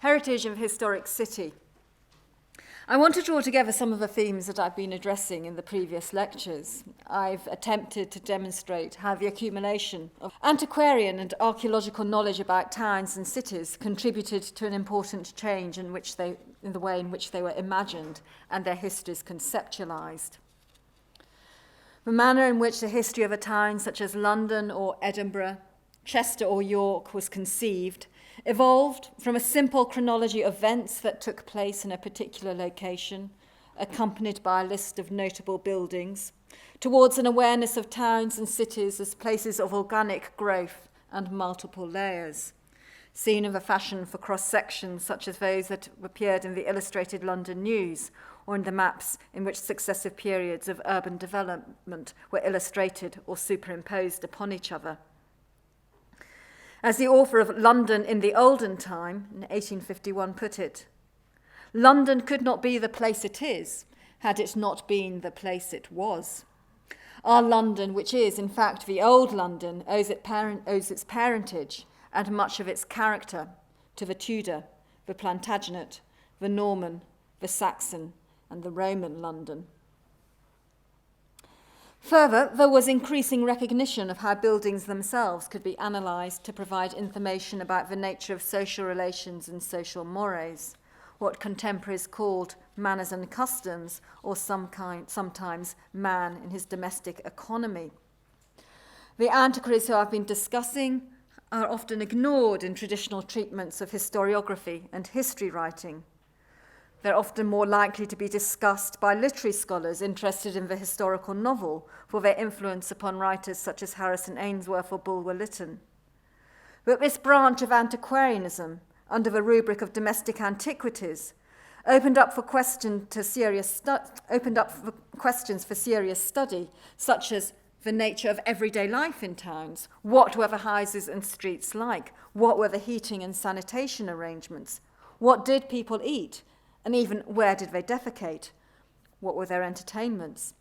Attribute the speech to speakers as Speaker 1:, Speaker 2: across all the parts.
Speaker 1: Heritage of Historic City. I want to draw together some of the themes that I've been addressing in the previous lectures. I've attempted to demonstrate how the accumulation of antiquarian and archaeological knowledge about towns and cities contributed to an important change in the way in which they were imagined and their histories conceptualized. The manner in which the history of a town such as London or Edinburgh, Chester or York was conceived evolved from a simple chronology of events that took place in a particular location, accompanied by a list of notable buildings, towards an awareness of towns and cities as places of organic growth and multiple layers, seen in the fashion for cross-sections such as those that appeared in the Illustrated London News or in the maps in which successive periods of urban development were illustrated or superimposed upon each other. As the author of London in the Olden Time, in 1851, put it, London could not be the place it is had it not been the place it was. Our London, which is, in fact, the old London, owes its parentage and much of its character to the Tudor, the Plantagenet, the Norman, the Saxon, and the Roman London. Further, there was increasing recognition of how buildings themselves could be analysed to provide information about the nature of social relations and social mores, what contemporaries called manners and customs, or sometimes man in his domestic economy. The antiquaries who I've been discussing are often ignored in traditional treatments of historiography and history writing. They're often more likely to be discussed by literary scholars interested in the historical novel for their influence upon writers such as Harrison Ainsworth or Bulwer Lytton. But this branch of antiquarianism, under the rubric of domestic antiquities, opened up for questions for serious study, such as the nature of everyday life in towns. What were the houses and streets like? What were the heating and sanitation arrangements? What did people eat? And even where did they defecate? What were their entertainments?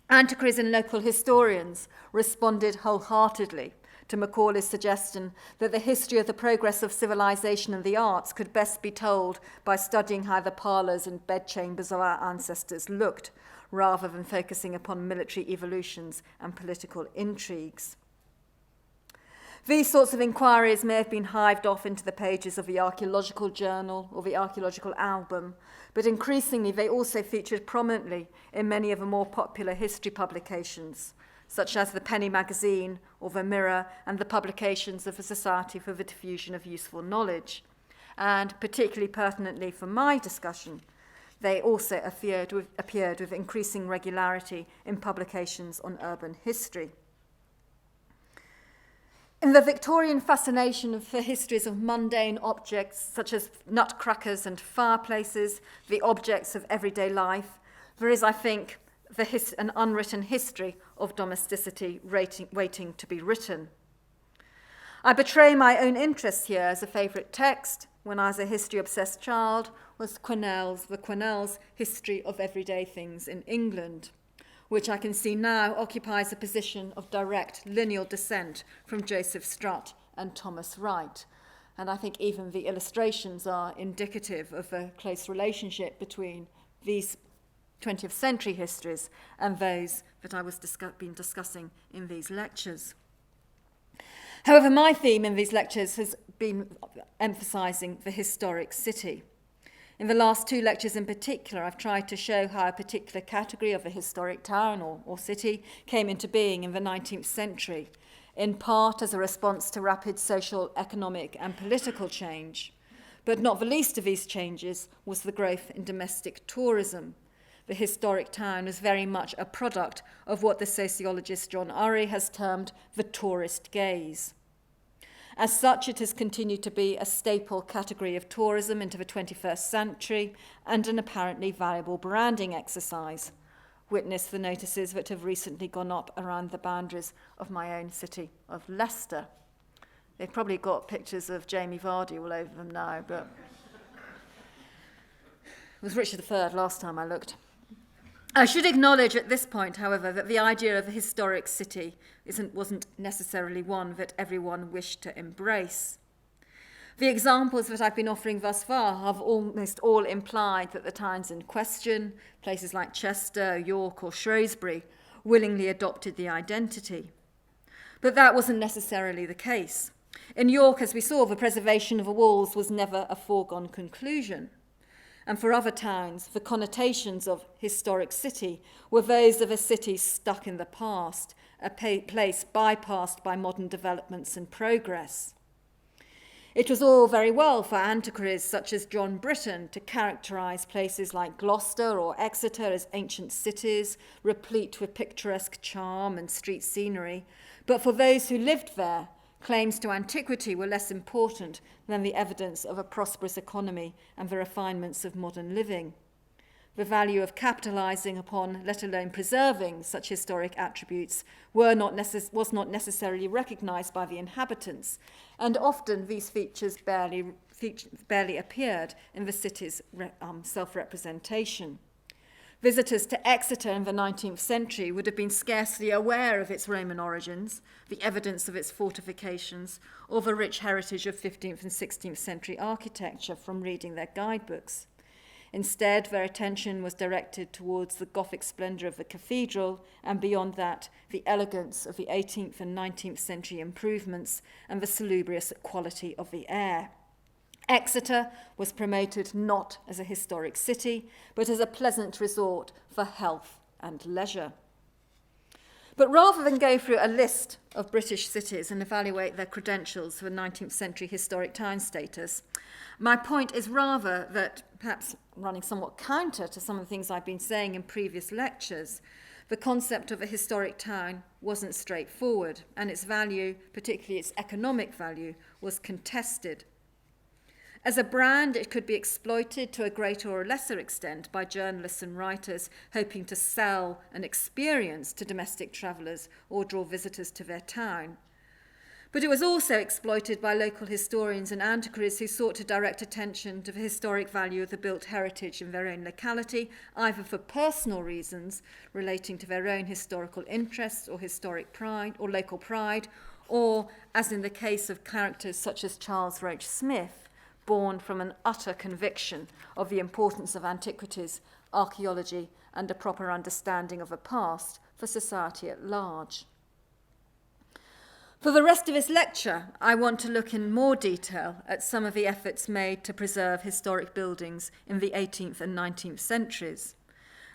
Speaker 1: Antiquaries and local historians responded wholeheartedly to Macaulay's suggestion that the history of the progress of civilization and the arts could best be told by studying how the parlours and bedchambers of our ancestors looked, rather than focusing upon military evolutions and political intrigues. These sorts of inquiries may have been hived off into the pages of the archaeological journal or the archaeological album, but increasingly they also featured prominently in many of the more popular history publications, such as the Penny Magazine or the Mirror and the publications of the Society for the Diffusion of Useful Knowledge. And particularly pertinently for my discussion, they also appeared with increasing regularity in publications on urban history. In the Victorian fascination for histories of mundane objects such as nutcrackers and fireplaces, the objects of everyday life, there is, I think, an unwritten history of domesticity waiting to be written. I betray my own interest here as a favourite text, when I was a history-obsessed child, was the Quenelles' History of Everyday Things in England, which I can see now occupies a position of direct lineal descent from Joseph Strutt and Thomas Wright. And I think even the illustrations are indicative of a close relationship between these 20th century histories and those that I was been discussing in these lectures. However, my theme in these lectures has been emphasising the historic city. In the last two lectures in particular, I've tried to show how a particular category of a historic town or city came into being in the 19th century, in part as a response to rapid social, economic and political change. But not the least of these changes was the growth in domestic tourism. The historic town is very much a product of what the sociologist John Urry has termed the tourist gaze. As such, it has continued to be a staple category of tourism into the 21st century and an apparently valuable branding exercise. Witness the notices that have recently gone up around the boundaries of my own city of Leicester. They've probably got pictures of Jamie Vardy all over them now, but it was Richard III last time I looked. I should acknowledge at this point, however, that the idea of a historic city wasn't necessarily one that everyone wished to embrace. The examples that I've been offering thus far have almost all implied that the towns in question, places like Chester, York or Shrewsbury, willingly adopted the identity. But that wasn't necessarily the case. In York, as we saw, the preservation of the walls was never a foregone conclusion. And for other towns, the connotations of historic city were those of a city stuck in the past, a place bypassed by modern developments and progress. It was all very well for antiquaries such as John Britton to characterise places like Gloucester or Exeter as ancient cities, replete with picturesque charm and street scenery, but for those who lived there, claims to antiquity were less important than the evidence of a prosperous economy and the refinements of modern living. The value of capitalising upon, let alone preserving, such historic attributes was not necessarily recognised by the inhabitants, and often these features barely appeared in the city's self-representation. Visitors to Exeter in the 19th century would have been scarcely aware of its Roman origins, the evidence of its fortifications, or the rich heritage of 15th and 16th century architecture from reading their guidebooks. Instead, their attention was directed towards the Gothic splendour of the cathedral, and beyond that, the elegance of the 18th and 19th century improvements and the salubrious quality of the air. Exeter was promoted not as a historic city, but as a pleasant resort for health and leisure. But rather than go through a list of British cities and evaluate their credentials for 19th century historic town status, my point is rather that, perhaps running somewhat counter to some of the things I've been saying in previous lectures, the concept of a historic town wasn't straightforward, and its value, particularly its economic value, was contested. As a brand, it could be exploited to a greater or lesser extent by journalists and writers hoping to sell an experience to domestic travellers or draw visitors to their town. But it was also exploited by local historians and antiquaries who sought to direct attention to the historic value of the built heritage in their own locality, either for personal reasons relating to their own historical interests or historic pride or local pride, or, as in the case of characters such as Charles Roach Smith, born from an utter conviction of the importance of antiquities, archaeology, and a proper understanding of the past for society at large. For the rest of this lecture, I want to look in more detail at some of the efforts made to preserve historic buildings in the 18th and 19th centuries,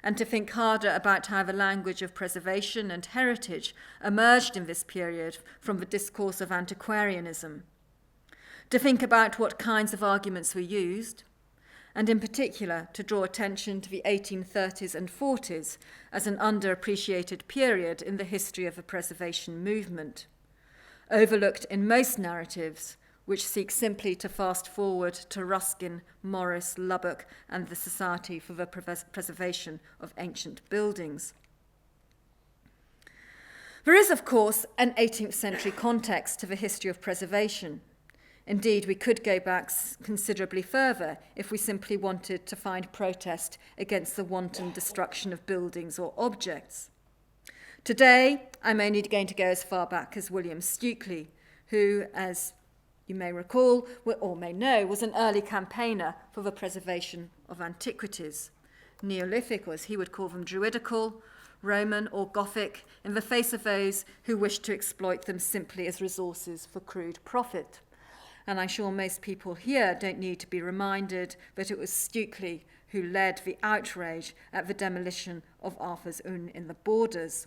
Speaker 1: and to think harder about how the language of preservation and heritage emerged in this period from the discourse of antiquarianism, to think about what kinds of arguments were used, and in particular to draw attention to the 1830s and 40s as an underappreciated period in the history of the preservation movement, overlooked in most narratives which seek simply to fast forward to Ruskin, Morris, Lubbock, and the Society for the Preservation of Ancient Buildings. There is, of course, an 18th century context to the history of preservation. Indeed, we could go back considerably further if we simply wanted to find protest against the wanton destruction of buildings or objects. Today, I'm only going to go as far back as William Stukely, who, as you may recall or may know, was an early campaigner for the preservation of antiquities, Neolithic, or as he would call them, Druidical, Roman or Gothic, in the face of those who wished to exploit them simply as resources for crude profit. And I'm sure most people here don't need to be reminded that it was Stukely who led the outrage at the demolition of Arthur's Inn in the Borders.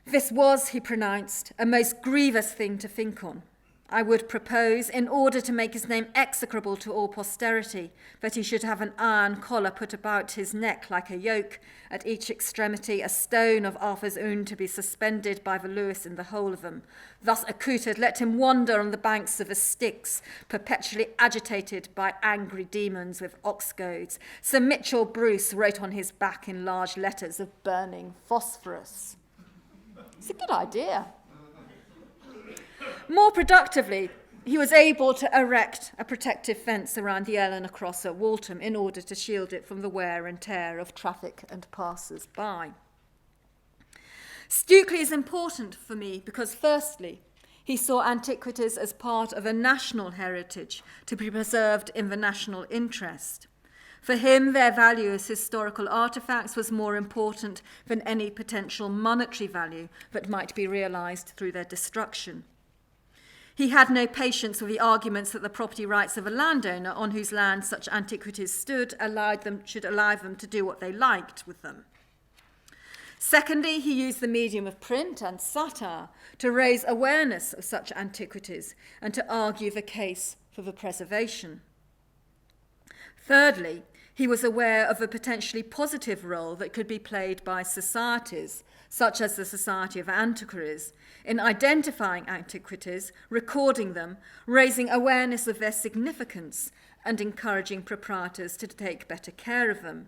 Speaker 1: This was, he pronounced, a most grievous thing to think on. I would propose, in order to make his name execrable to all posterity, that he should have an iron collar put about his neck like a yoke, at each extremity a stone of Arthur's Inn to be suspended by the Lewis in the whole of them. Thus accoutred, let him wander on the banks of the Styx, perpetually agitated by angry demons with ox goads. Sir Mitchell Bruce wrote on his back in large letters of burning phosphorus. It's a good idea. More productively, he was able to erect a protective fence around the Eleanor Cross at Waltham in order to shield it from the wear and tear of traffic and passers-by. Stukely is important for me because, firstly, He saw antiquities as part of a national heritage to be preserved in the national interest. For him, their value as historical artefacts was more important than any potential monetary value that might be realised through their destruction. He had no patience with the arguments that the property rights of a landowner on whose land such antiquities stood should allow them to do what they liked with them. Secondly, he used the medium of print and satire to raise awareness of such antiquities and to argue the case for the preservation. Thirdly, he was aware of a potentially positive role that could be played by societies, such as the Society of Antiquaries, in identifying antiquities, recording them, raising awareness of their significance, and encouraging proprietors to take better care of them.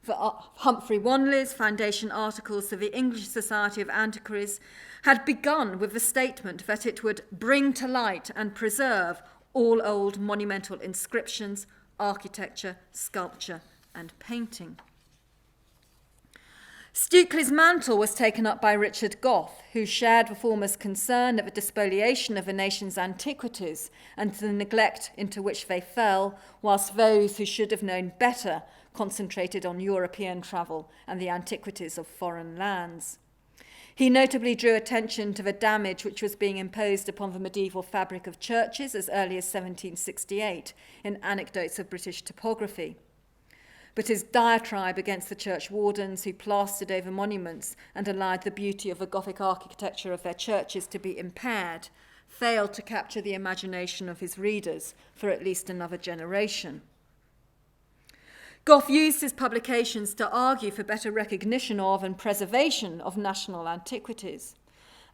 Speaker 1: For Humphrey Wanley's foundation articles of the English Society of Antiquaries had begun with the statement that it would bring to light and preserve all old monumental inscriptions, architecture, sculpture, and painting. Stukely's mantle was taken up by Richard Gough, who shared the former's concern at the despoliation of the nation's antiquities and the neglect into which they fell, whilst those who should have known better concentrated on European travel and the antiquities of foreign lands. He notably drew attention to the damage which was being imposed upon the medieval fabric of churches as early as 1768 in Anecdotes of British Topography. But his diatribe against the church wardens who plastered over monuments and allowed the beauty of the Gothic architecture of their churches to be impaired failed to capture the imagination of his readers for at least another generation. Gough used his publications to argue for better recognition of and preservation of national antiquities,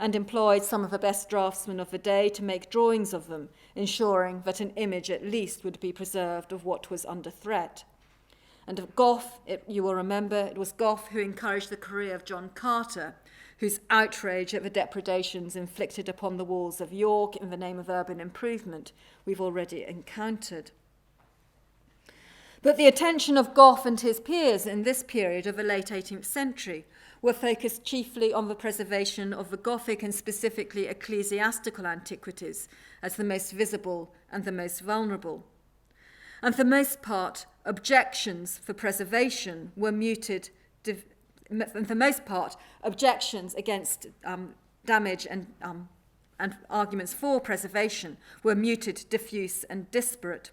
Speaker 1: and employed some of the best draftsmen of the day to make drawings of them, ensuring that an image at least would be preserved of what was under threat. And of Gough, you will remember, it was Gough who encouraged the career of John Carter, whose outrage at the depredations inflicted upon the walls of York in the name of urban improvement we've already encountered. But the attention of Gough and his peers in this period of the late 18th century were focused chiefly on the preservation of the Gothic and specifically ecclesiastical antiquities as the most visible and the most vulnerable. And for the most part, objections for preservation were muted, and for the most part, objections against damage and arguments for preservation were muted, diffuse and disparate.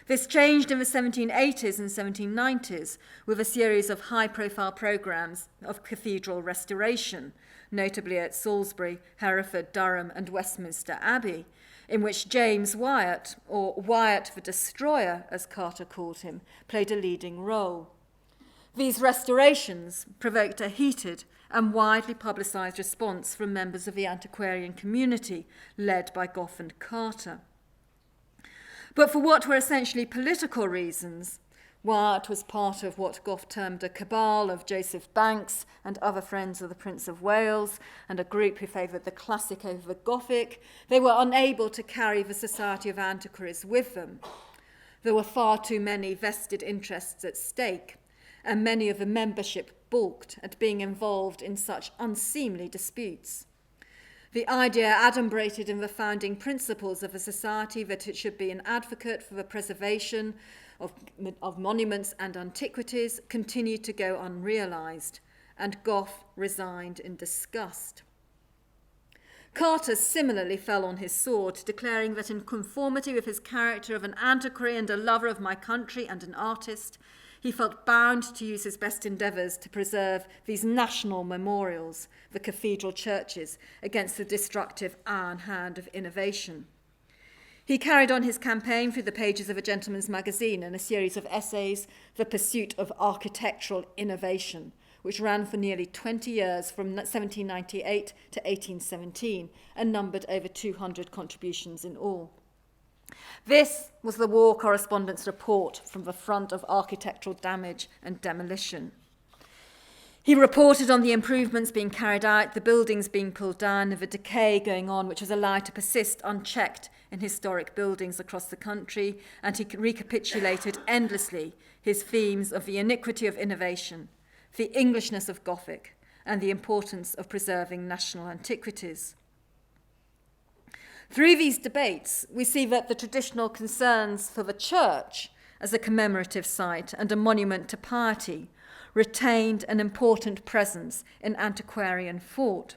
Speaker 1: This changed in the 1780s and 1790s with a series of high-profile programmes of cathedral restoration, notably at Salisbury, Hereford, Durham and Westminster Abbey, in which James Wyatt, or Wyatt the Destroyer, as Carter called him, played a leading role. These restorations provoked a heated and widely publicised response from members of the antiquarian community, led by Gough and Carter. But for what were essentially political reasons, Wyatt was part of what Gough termed a cabal of Joseph Banks and other friends of the Prince of Wales, and a group who favoured the classic over the Gothic. They were unable to carry the Society of Antiquaries with them. There were far too many vested interests at stake, and many of the membership balked at being involved in such unseemly disputes. The idea adumbrated in the founding principles of a society that it should be an advocate for the preservation of monuments and antiquities continued to go unrealised, and Gough resigned in disgust. Carter similarly fell on his sword, declaring that in conformity with his character of an antiquary and a lover of my country and an artist, he felt bound to use his best endeavours to preserve these national memorials, the cathedral churches, against the destructive iron hand of innovation. He carried on his campaign through the pages of a gentleman's magazine and a series of essays, The Pursuit of Architectural Innovation, which ran for nearly 20 years from 1798 to 1817 and numbered over 200 contributions in all. This was the War Correspondent's report from the front of architectural damage and demolition. He reported on the improvements being carried out, the buildings being pulled down, and the decay going on, which was allowed to persist unchecked in historic buildings across the country, and he recapitulated endlessly his themes of the iniquity of innovation, the Englishness of Gothic, and the importance of preserving national antiquities. Through these debates, we see that the traditional concerns for the church as a commemorative site and a monument to piety retained an important presence in antiquarian thought.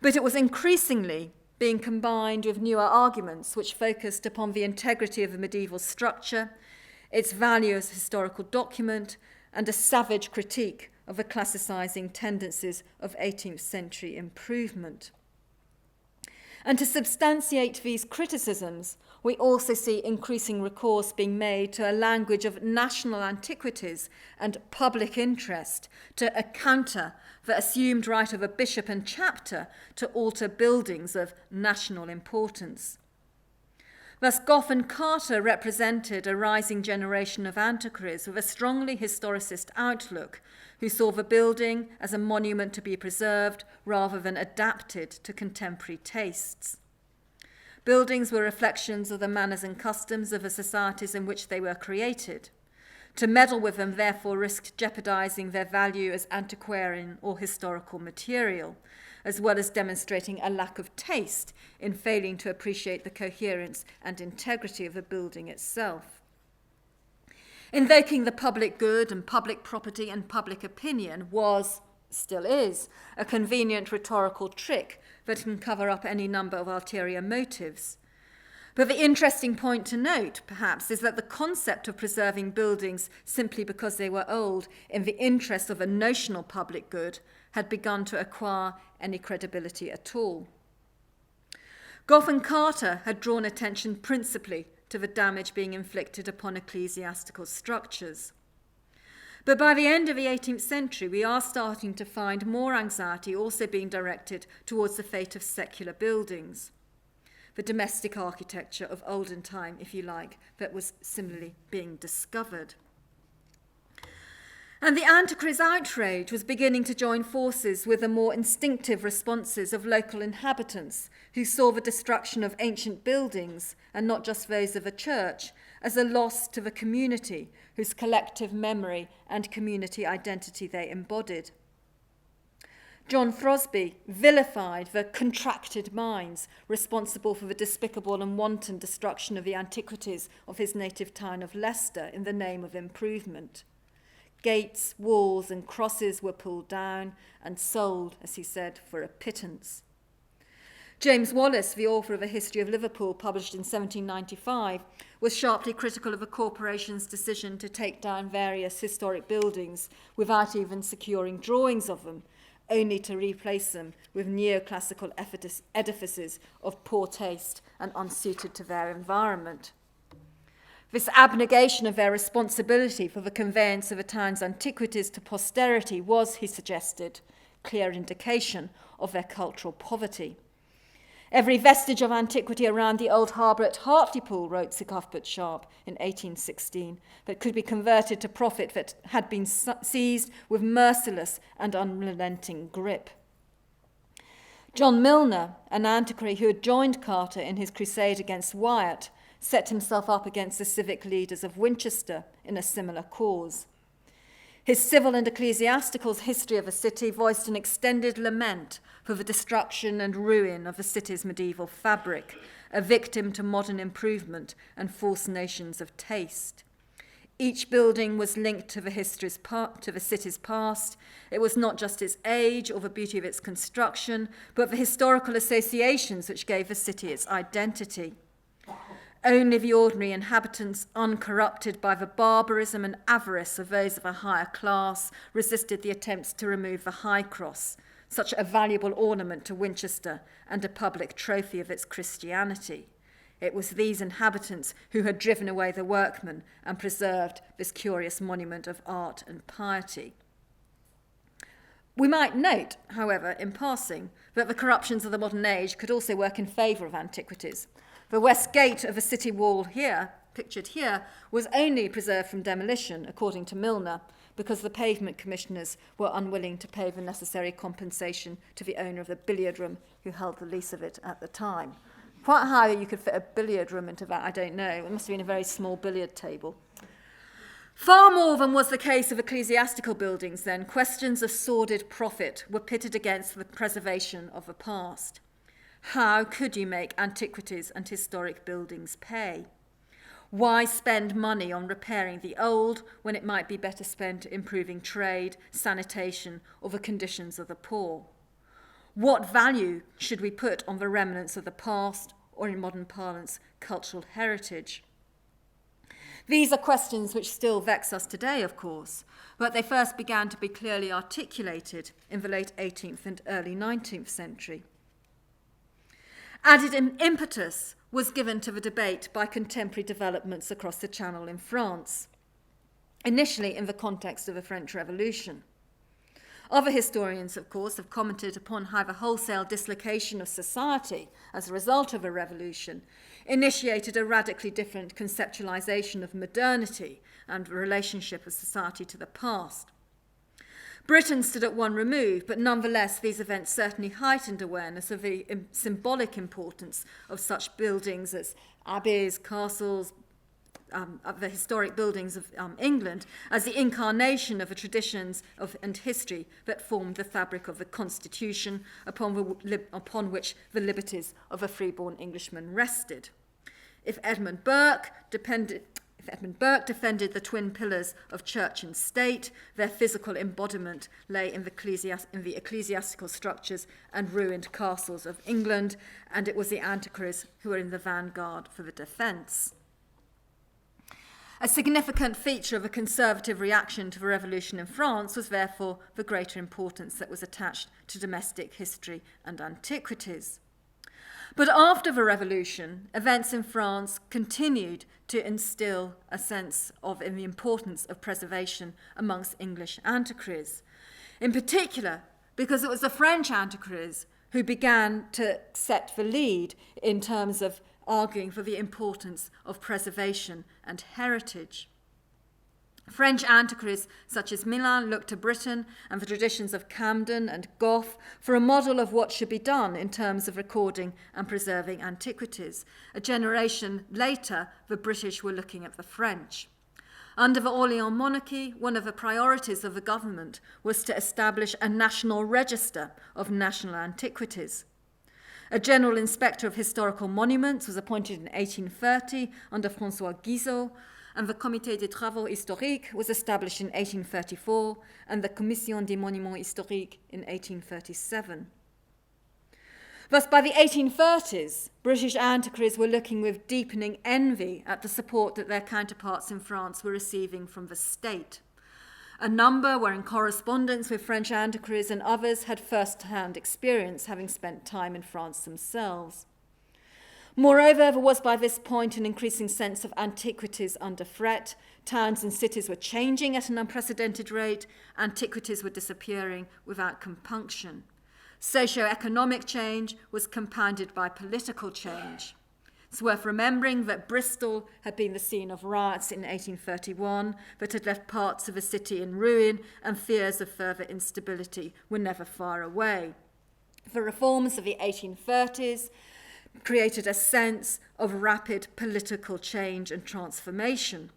Speaker 1: But it was increasingly being combined with newer arguments which focused upon the integrity of the medieval structure, its value as a historical document, and a savage critique of the classicizing tendencies of 18th century improvement. And to substantiate these criticisms, we also see increasing recourse being made to a language of national antiquities and public interest to counter the assumed right of a bishop and chapter to alter buildings of national importance. Thus, Gough and Carter represented a rising generation of antiquaries with a strongly historicist outlook, who saw the building as a monument to be preserved rather than adapted to contemporary tastes. Buildings were reflections of the manners and customs of the societies in which they were created. To meddle with them therefore risked jeopardizing their value as antiquarian or historical material, as well as demonstrating a lack of taste in failing to appreciate the coherence and integrity of the building itself. Invoking the public good and public property and public opinion was, still is, a convenient rhetorical trick that can cover up any number of ulterior motives. But the interesting point to note, perhaps, is that the concept of preserving buildings simply because they were old in the interest of a notional public good had begun to acquire any credibility at all. Gough and Carter had drawn attention principally to the damage being inflicted upon ecclesiastical structures. But by the end of the 18th century, we are starting to find more anxiety also being directed towards the fate of secular buildings, the domestic architecture of olden time, if you like, that was similarly being discovered. And the antiquaries' outrage was beginning to join forces with the more instinctive responses of local inhabitants who saw the destruction of ancient buildings, and not just those of a church, as a loss to the community whose collective memory and community identity they embodied. John Crosby vilified the contracted minds responsible for the despicable and wanton destruction of the antiquities of his native town of Leicester in the name of improvement. Gates, walls, and crosses were pulled down and sold, as he said, for a pittance. James Wallace, the author of A History of Liverpool, published in 1795, was sharply critical of the corporation's decision to take down various historic buildings without even securing drawings of them, only to replace them with neoclassical edifices of poor taste and unsuited to their environment. This abnegation of their responsibility for the conveyance of a town's antiquities to posterity was, he suggested, clear indication of their cultural poverty. Every vestige of antiquity around the old harbour at Hartlepool, wrote Sir Cuthbert Sharp in 1816, that could be converted to profit that had been seized with merciless and unrelenting grip. John Milner, an antiquary who had joined Carter in his crusade against Wyatt, set himself up against the civic leaders of Winchester in a similar cause. His civil and ecclesiastical history of the city voiced an extended lament for the destruction and ruin of the city's medieval fabric, a victim to modern improvement and false notions of taste. Each building was linked to the city's past. It was not just its age or the beauty of its construction, but the historical associations which gave the city its identity. Only the ordinary inhabitants, uncorrupted by the barbarism and avarice of those of a higher class, resisted the attempts to remove the High Cross, such a valuable ornament to Winchester and a public trophy of its Christianity. It was these inhabitants who had driven away the workmen and preserved this curious monument of art and piety. We might note, however, in passing, that the corruptions of the modern age could also work in favour of antiquities. The west gate of the city wall here, pictured here, was only preserved from demolition, according to Milner, because the pavement commissioners were unwilling to pay the necessary compensation to the owner of the billiard room who held the lease of it at the time. Quite how you could fit a billiard room into that, I don't know. It must have been a very small billiard table. Far more than was the case of ecclesiastical buildings then, questions of sordid profit were pitted against the preservation of the past. How could you make antiquities and historic buildings pay? Why spend money on repairing the old when it might be better spent improving trade, sanitation, or the conditions of the poor? What value should we put on the remnants of the past, or in modern parlance, cultural heritage? These are questions which still vex us today, of course, but they first began to be clearly articulated in the late 18th and early 19th century. Added impetus was given to the debate by contemporary developments across the Channel in France, initially in the context of the French Revolution. Other historians, of course, have commented upon how the wholesale dislocation of society as a result of a revolution initiated a radically different conceptualization of modernity and the relationship of society to the past. Britain stood at one remove, but nonetheless these events certainly heightened awareness of the symbolic importance of such buildings as abbeys, castles, of the historic buildings of England as the incarnation of the traditions and history that formed the fabric of the Constitution upon which the liberties of a freeborn Englishman rested. If Edmund Burke defended the twin pillars of church and state, their physical embodiment lay in the ecclesiastical structures and ruined castles of England, and it was the Antiquaries who were in the vanguard for the defence. A significant feature of a conservative reaction to the revolution in France was therefore the greater importance that was attached to domestic history and antiquities. But after the revolution, events in France continued to instill a sense of the importance of preservation amongst English antiquaries. In particular, because it was the French antiquaries who began to set the lead in terms of arguing for the importance of preservation and heritage. French antiquaries such as Milan looked to Britain and the traditions of Camden and Gough for a model of what should be done in terms of recording and preserving antiquities. A generation later, the British were looking at the French. Under the Orleans monarchy, one of the priorities of the government was to establish a national register of national antiquities. A general inspector of historical monuments was appointed in 1830 under François Guizot, and the Comité des Travaux Historiques was established in 1834, and the Commission des Monuments Historiques in 1837. Thus, by the 1830s, British antiquaries were looking with deepening envy at the support that their counterparts in France were receiving from the state. A number were in correspondence with French antiquaries, and others had first-hand experience, having spent time in France themselves. Moreover, there was by this point an increasing sense of antiquities under threat. Towns and cities were changing at an unprecedented rate. Antiquities were disappearing without compunction. Socio-economic change was compounded by political change. It's worth remembering that Bristol had been the scene of riots in 1831 that had left parts of the city in ruin, and fears of further instability were never far away. The reforms of the 1830s created a sense of rapid political change and transformation.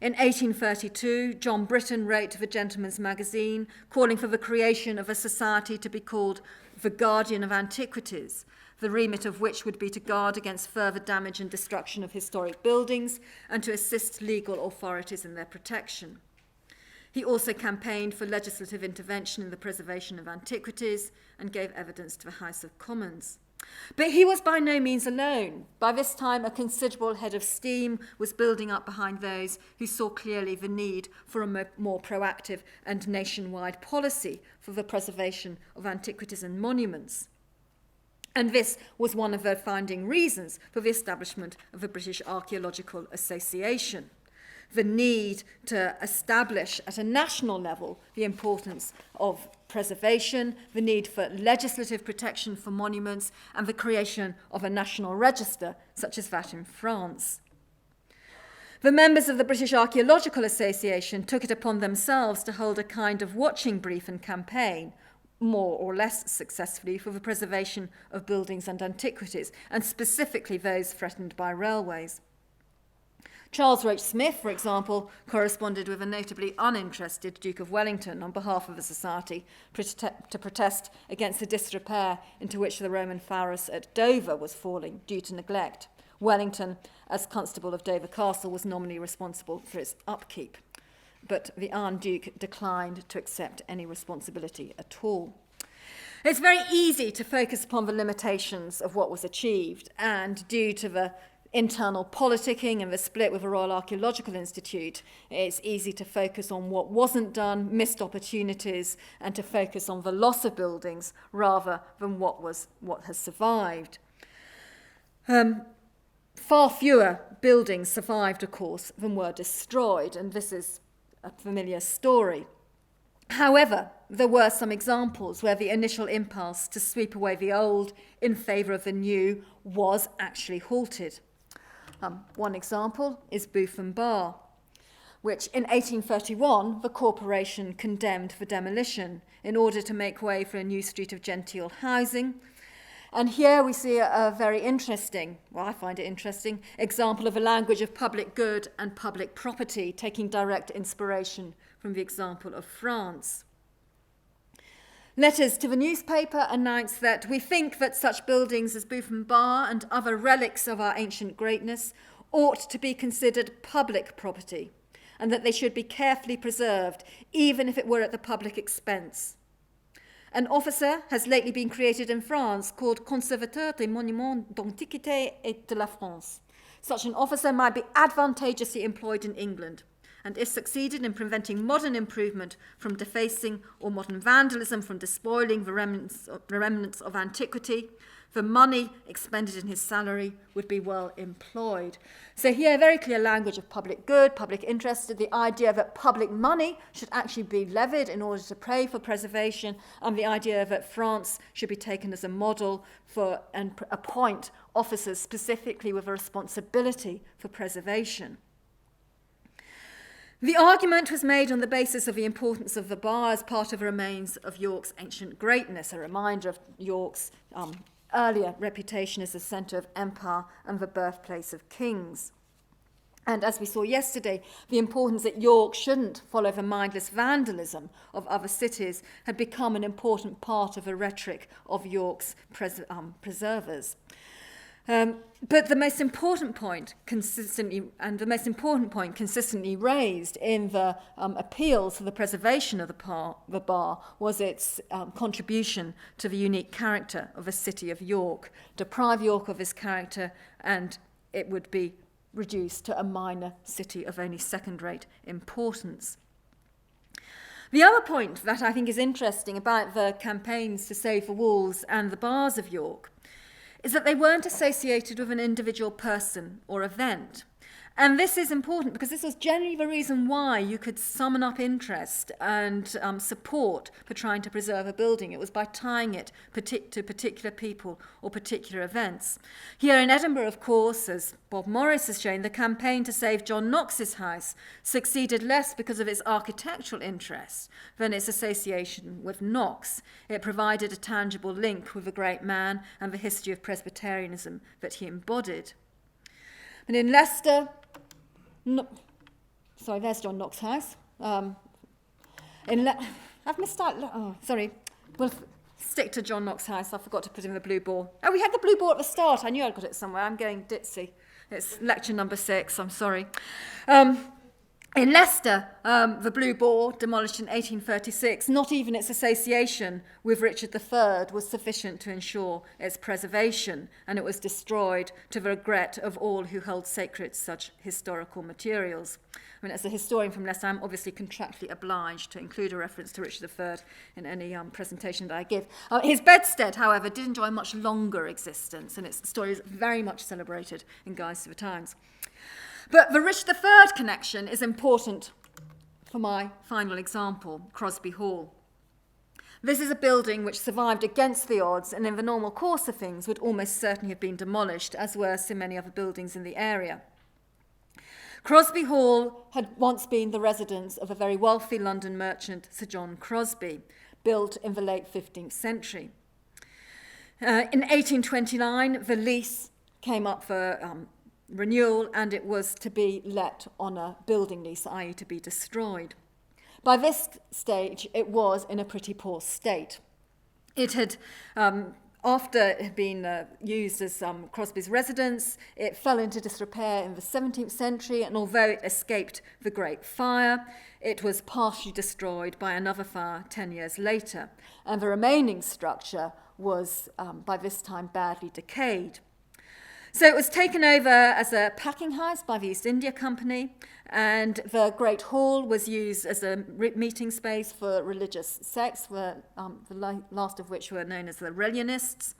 Speaker 1: In 1832, John Britton wrote to the Gentleman's Magazine, calling for the creation of a society to be called the Guardian of Antiquities, the remit of which would be to guard against further damage and destruction of historic buildings and to assist legal authorities in their protection. He also campaigned for legislative intervention in the preservation of antiquities and gave evidence to the House of Commons. But he was by no means alone. By this time, a considerable head of steam was building up behind those who saw clearly the need for a more proactive and nationwide policy for the preservation of antiquities and monuments. And this was one of the founding reasons for the establishment of the British Archaeological Association. The need to establish at a national level the importance of preservation, the need for legislative protection for monuments, and the creation of a national register, such as that in France. The members of the British Archaeological Association took it upon themselves to hold a kind of watching brief and campaign, more or less successfully, for the preservation of buildings and antiquities, and specifically those threatened by railways. Charles Roach Smith, for example, corresponded with a notably uninterested Duke of Wellington on behalf of the Society to protest against the disrepair into which the Roman pharos at Dover was falling due to neglect. Wellington, as Constable of Dover Castle, was nominally responsible for its upkeep, but the Archduke declined to accept any responsibility at all. It's very easy to focus upon the limitations of what was achieved, and due to the internal politicking and the split with the Royal Archaeological Institute, it's easy to focus on what wasn't done, missed opportunities, and to focus on the loss of buildings rather than what has survived. Far fewer buildings survived, of course, than were destroyed, and this is a familiar story. However, there were some examples where the initial impulse to sweep away the old in favour of the new was actually halted. One example is Bootham Bar, which in 1831 the corporation condemned for demolition in order to make way for a new street of genteel housing. And here we see a very interesting, well, I find it interesting, example of a language of public good and public property, taking direct inspiration from the example of France. Letters to the newspaper announce that we think that such buildings as Bootham Bar and other relics of our ancient greatness ought to be considered public property, and that they should be carefully preserved, even if it were at the public expense. An officer has lately been created in France called Conservateur des Monuments d'Antiquité et de la France. Such an officer might be advantageously employed in England, and if succeeded in preventing modern improvement from defacing or modern vandalism from despoiling the remnants of antiquity, the money expended in his salary would be well employed. So here, very clear language of public good, public interest, the idea that public money should actually be levied in order to pay for preservation, and the idea that France should be taken as a model for and appoint officers specifically with a responsibility for preservation. The argument was made on the basis of the importance of the bar as part of the remains of York's ancient greatness, a reminder of York's earlier reputation as the centre of empire and the birthplace of kings. And as we saw yesterday, the importance that York shouldn't follow the mindless vandalism of other cities had become an important part of the rhetoric of York's preservers. But the most important point consistently raised in the appeals for the preservation of the bar was its contribution to the unique character of the city of York. Deprive York of its character and it would be reduced to a minor city of only second-rate importance. The other point that I think is interesting about the campaigns to save the walls and the bars of York is that they weren't associated with an individual person or event. And this is important because this was generally the reason why you could summon up interest and support for trying to preserve a building. It was by tying it to particular people or particular events. Here in Edinburgh, of course, as Bob Morris has shown, the campaign to save John Knox's house succeeded less because of its architectural interest than its association with Knox. It provided a tangible link with the great man and the history of Presbyterianism that he embodied. And in Leicester, there's John Knox's house. I've missed out. Oh, sorry. We'll stick to John Knox's house. I forgot to put in the blue ball. Oh, we had the blue ball at the start. I knew I'd got it somewhere. I'm going ditzy. It's lecture number 6. I'm sorry. In Leicester, the Blue Boar, demolished in 1836, not even its association with Richard III was sufficient to ensure its preservation, and it was destroyed to the regret of all who held sacred such historical materials. I mean, as a historian from Leicester, I'm obviously contractually obliged to include a reference to Richard III in any presentation that I give. His bedstead, however, did enjoy a much longer existence, and its story is very much celebrated in Guides to the Times. But the Richard III connection is important for my final example, Crosby Hall. This is a building which survived against the odds and in the normal course of things would almost certainly have been demolished, as were so many other buildings in the area. Crosby Hall had once been the residence of a very wealthy London merchant, Sir John Crosby, built in the late 15th century. In 1829, the lease came up for renewal, and it was to be let on a building lease, i.e. to be destroyed. By this stage, it was in a pretty poor state. It had, after it had been used as Crosby's residence, it fell into disrepair in the 17th century, and although it escaped the Great Fire, it was partially destroyed by another fire 10 years later, and the remaining structure was, by this time, badly decayed. So it was taken over as a packing house by the East India Company, and the Great Hall was used as a meeting space for religious sects, the last of which were known as the Religionists,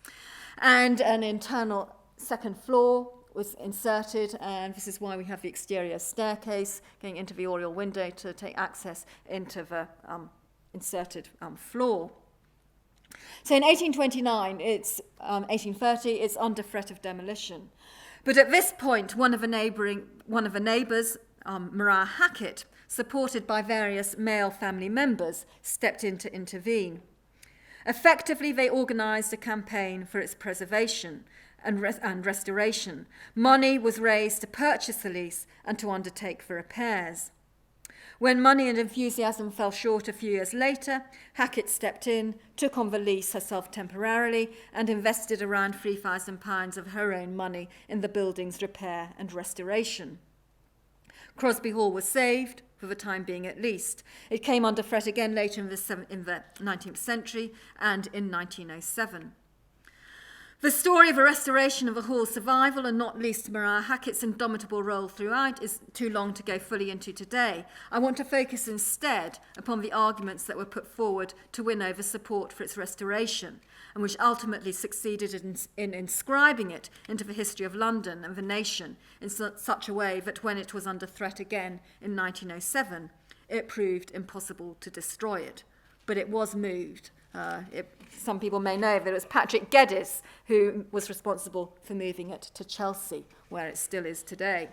Speaker 1: and an internal second floor was inserted, and this is why we have the exterior staircase going into the Oriole Window to take access into the inserted floor. So in 1829, 1830, it's under threat of demolition. But at this point, one of the neighbours, Marah Hackett, supported by various male family members, stepped in to intervene. Effectively, they organised a campaign for its preservation and restoration. Money was raised to purchase the lease and to undertake the repairs. When money and enthusiasm fell short a few years later, Hackett stepped in, took on the lease herself temporarily, and invested around £3,000 of her own money in the building's repair and restoration. Crosby Hall was saved, for the time being at least. It came under threat again later in the 19th century and in 1907. The story of a restoration of the hall's survival, and not least Marah Hackett's indomitable role throughout, is too long to go fully into today. I want to focus instead upon the arguments that were put forward to win over support for its restoration, and which ultimately succeeded in inscribing it into the history of London and the nation in such a way that when it was under threat again in 1907, it proved impossible to destroy it. But it was moved. Some people may know that it was Patrick Geddes who was responsible for moving it to Chelsea, where it still is today.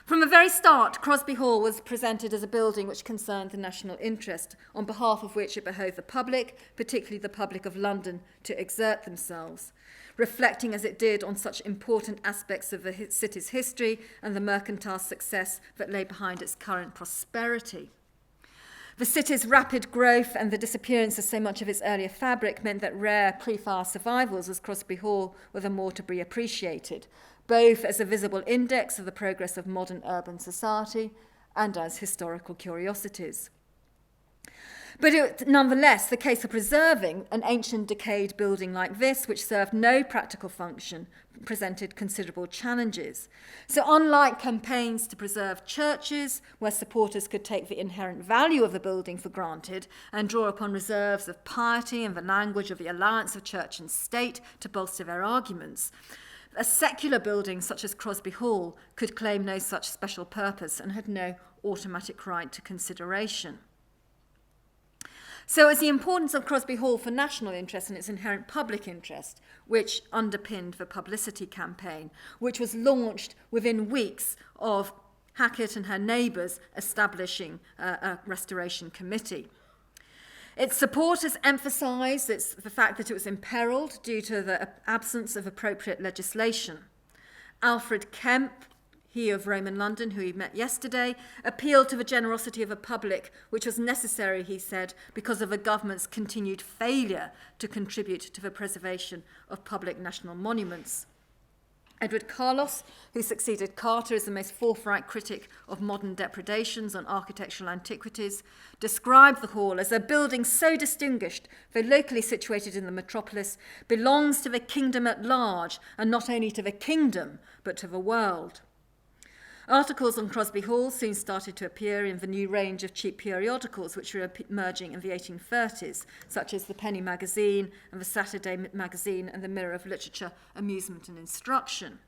Speaker 1: From the very start, Crosby Hall was presented as a building which concerned the national interest, on behalf of which it behoved the public, particularly the public of London, to exert themselves, reflecting as it did on such important aspects of the city's history and the mercantile success that lay behind its current prosperity. The city's rapid growth and the disappearance of so much of its earlier fabric meant that rare pre-fire survivals as Crosby Hall were the more to be appreciated, both as a visible index of the progress of modern urban society and as historical curiosities. But nonetheless, the case of preserving an ancient decayed building like this, which served no practical function, presented considerable challenges. So unlike campaigns to preserve churches, where supporters could take the inherent value of the building for granted and draw upon reserves of piety and the language of the alliance of church and state to bolster their arguments, a secular building such as Crosby Hall could claim no such special purpose and had no automatic right to consideration. So as the importance of Crosby Hall for national interest and its inherent public interest, which underpinned the publicity campaign, which was launched within weeks of Hackett and her neighbours establishing a restoration committee. Its supporters emphasised the fact that it was imperilled due to the absence of appropriate legislation. Alfred Kemp, he of Roman London, who he met yesterday, appealed to the generosity of the public, which was necessary, he said, because of the government's continued failure to contribute to the preservation of public national monuments. Edward Carlos, who succeeded Carter as the most forthright critic of modern depredations on architectural antiquities, described the hall as a building so distinguished, though locally situated in the metropolis, belongs to the kingdom at large, and not only to the kingdom, but to the world. Articles on Crosby Hall soon started to appear in the new range of cheap periodicals which were emerging in the 1830s, such as the Penny Magazine and the Saturday Magazine and the Mirror of Literature, Amusement and Instruction.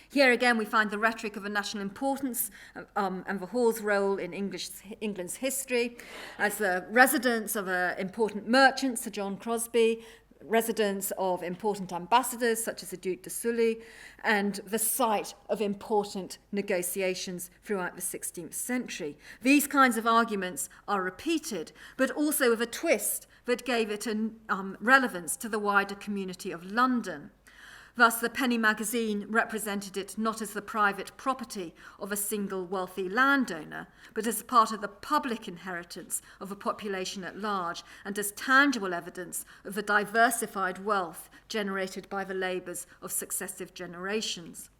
Speaker 1: Here again we find the rhetoric of a national importance and the Hall's role in England's history as the residence of important merchants, Sir John Crosby, residence of important ambassadors such as the Duke de Sully, and the site of important negotiations throughout the 16th century. These kinds of arguments are repeated, but also with a twist that gave it relevance to the wider community of London. Thus, the penny magazine represented it not as the private property of a single wealthy landowner, but as part of the public inheritance of a population at large, and as tangible evidence of the diversified wealth generated by the labours of successive generations.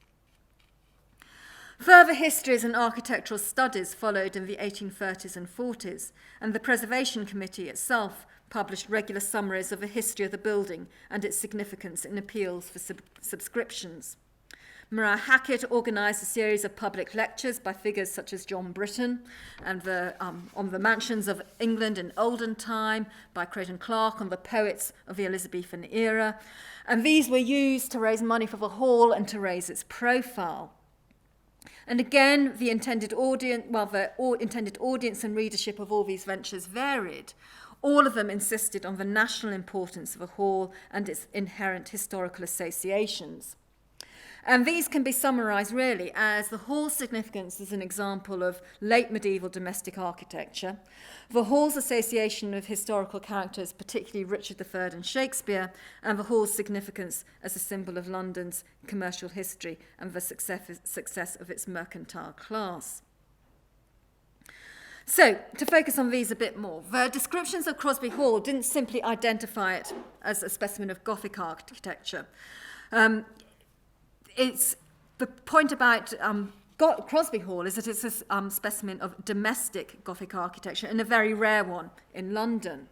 Speaker 1: Further histories and architectural studies followed in the 1830s and 40s, and the Preservation Committee itself published regular summaries of the history of the building and its significance in appeals for subscriptions. Marah Hackett organised a series of public lectures by figures such as John Britton and on the mansions of England in olden time, by Creighton Clarke on the poets of the Elizabethan era, and these were used to raise money for the hall and to raise its profile. And again, the intended audience and readership of all these ventures varied. All of them insisted on the national importance of a hall and its inherent historical associations. And these can be summarised really as the hall's significance as an example of late medieval domestic architecture, the hall's association with historical characters, particularly Richard III and Shakespeare, and the hall's significance as a symbol of London's commercial history and the success of its mercantile class. So, to focus on these a bit more, the descriptions of Crosby Hall didn't simply identify it as a specimen of Gothic architecture. It's the point about Crosby Hall is that it's a specimen of domestic Gothic architecture and a very rare one in London.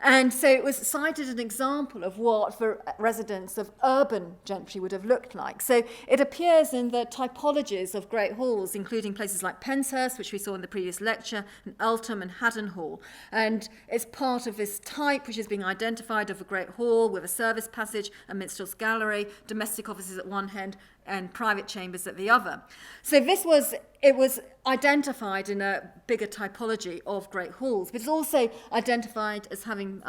Speaker 1: And so it was cited as an example of what the residents of urban gentry would have looked like. So it appears in the typologies of great halls, including places like Penshurst, which we saw in the previous lecture, and Eltham and Haddon Hall. And it's part of this type which is being identified of a great hall with a service passage, a minstrel's gallery, domestic offices at one end, and private chambers at the other. So it was identified in a bigger typology of great halls, but it's also identified as having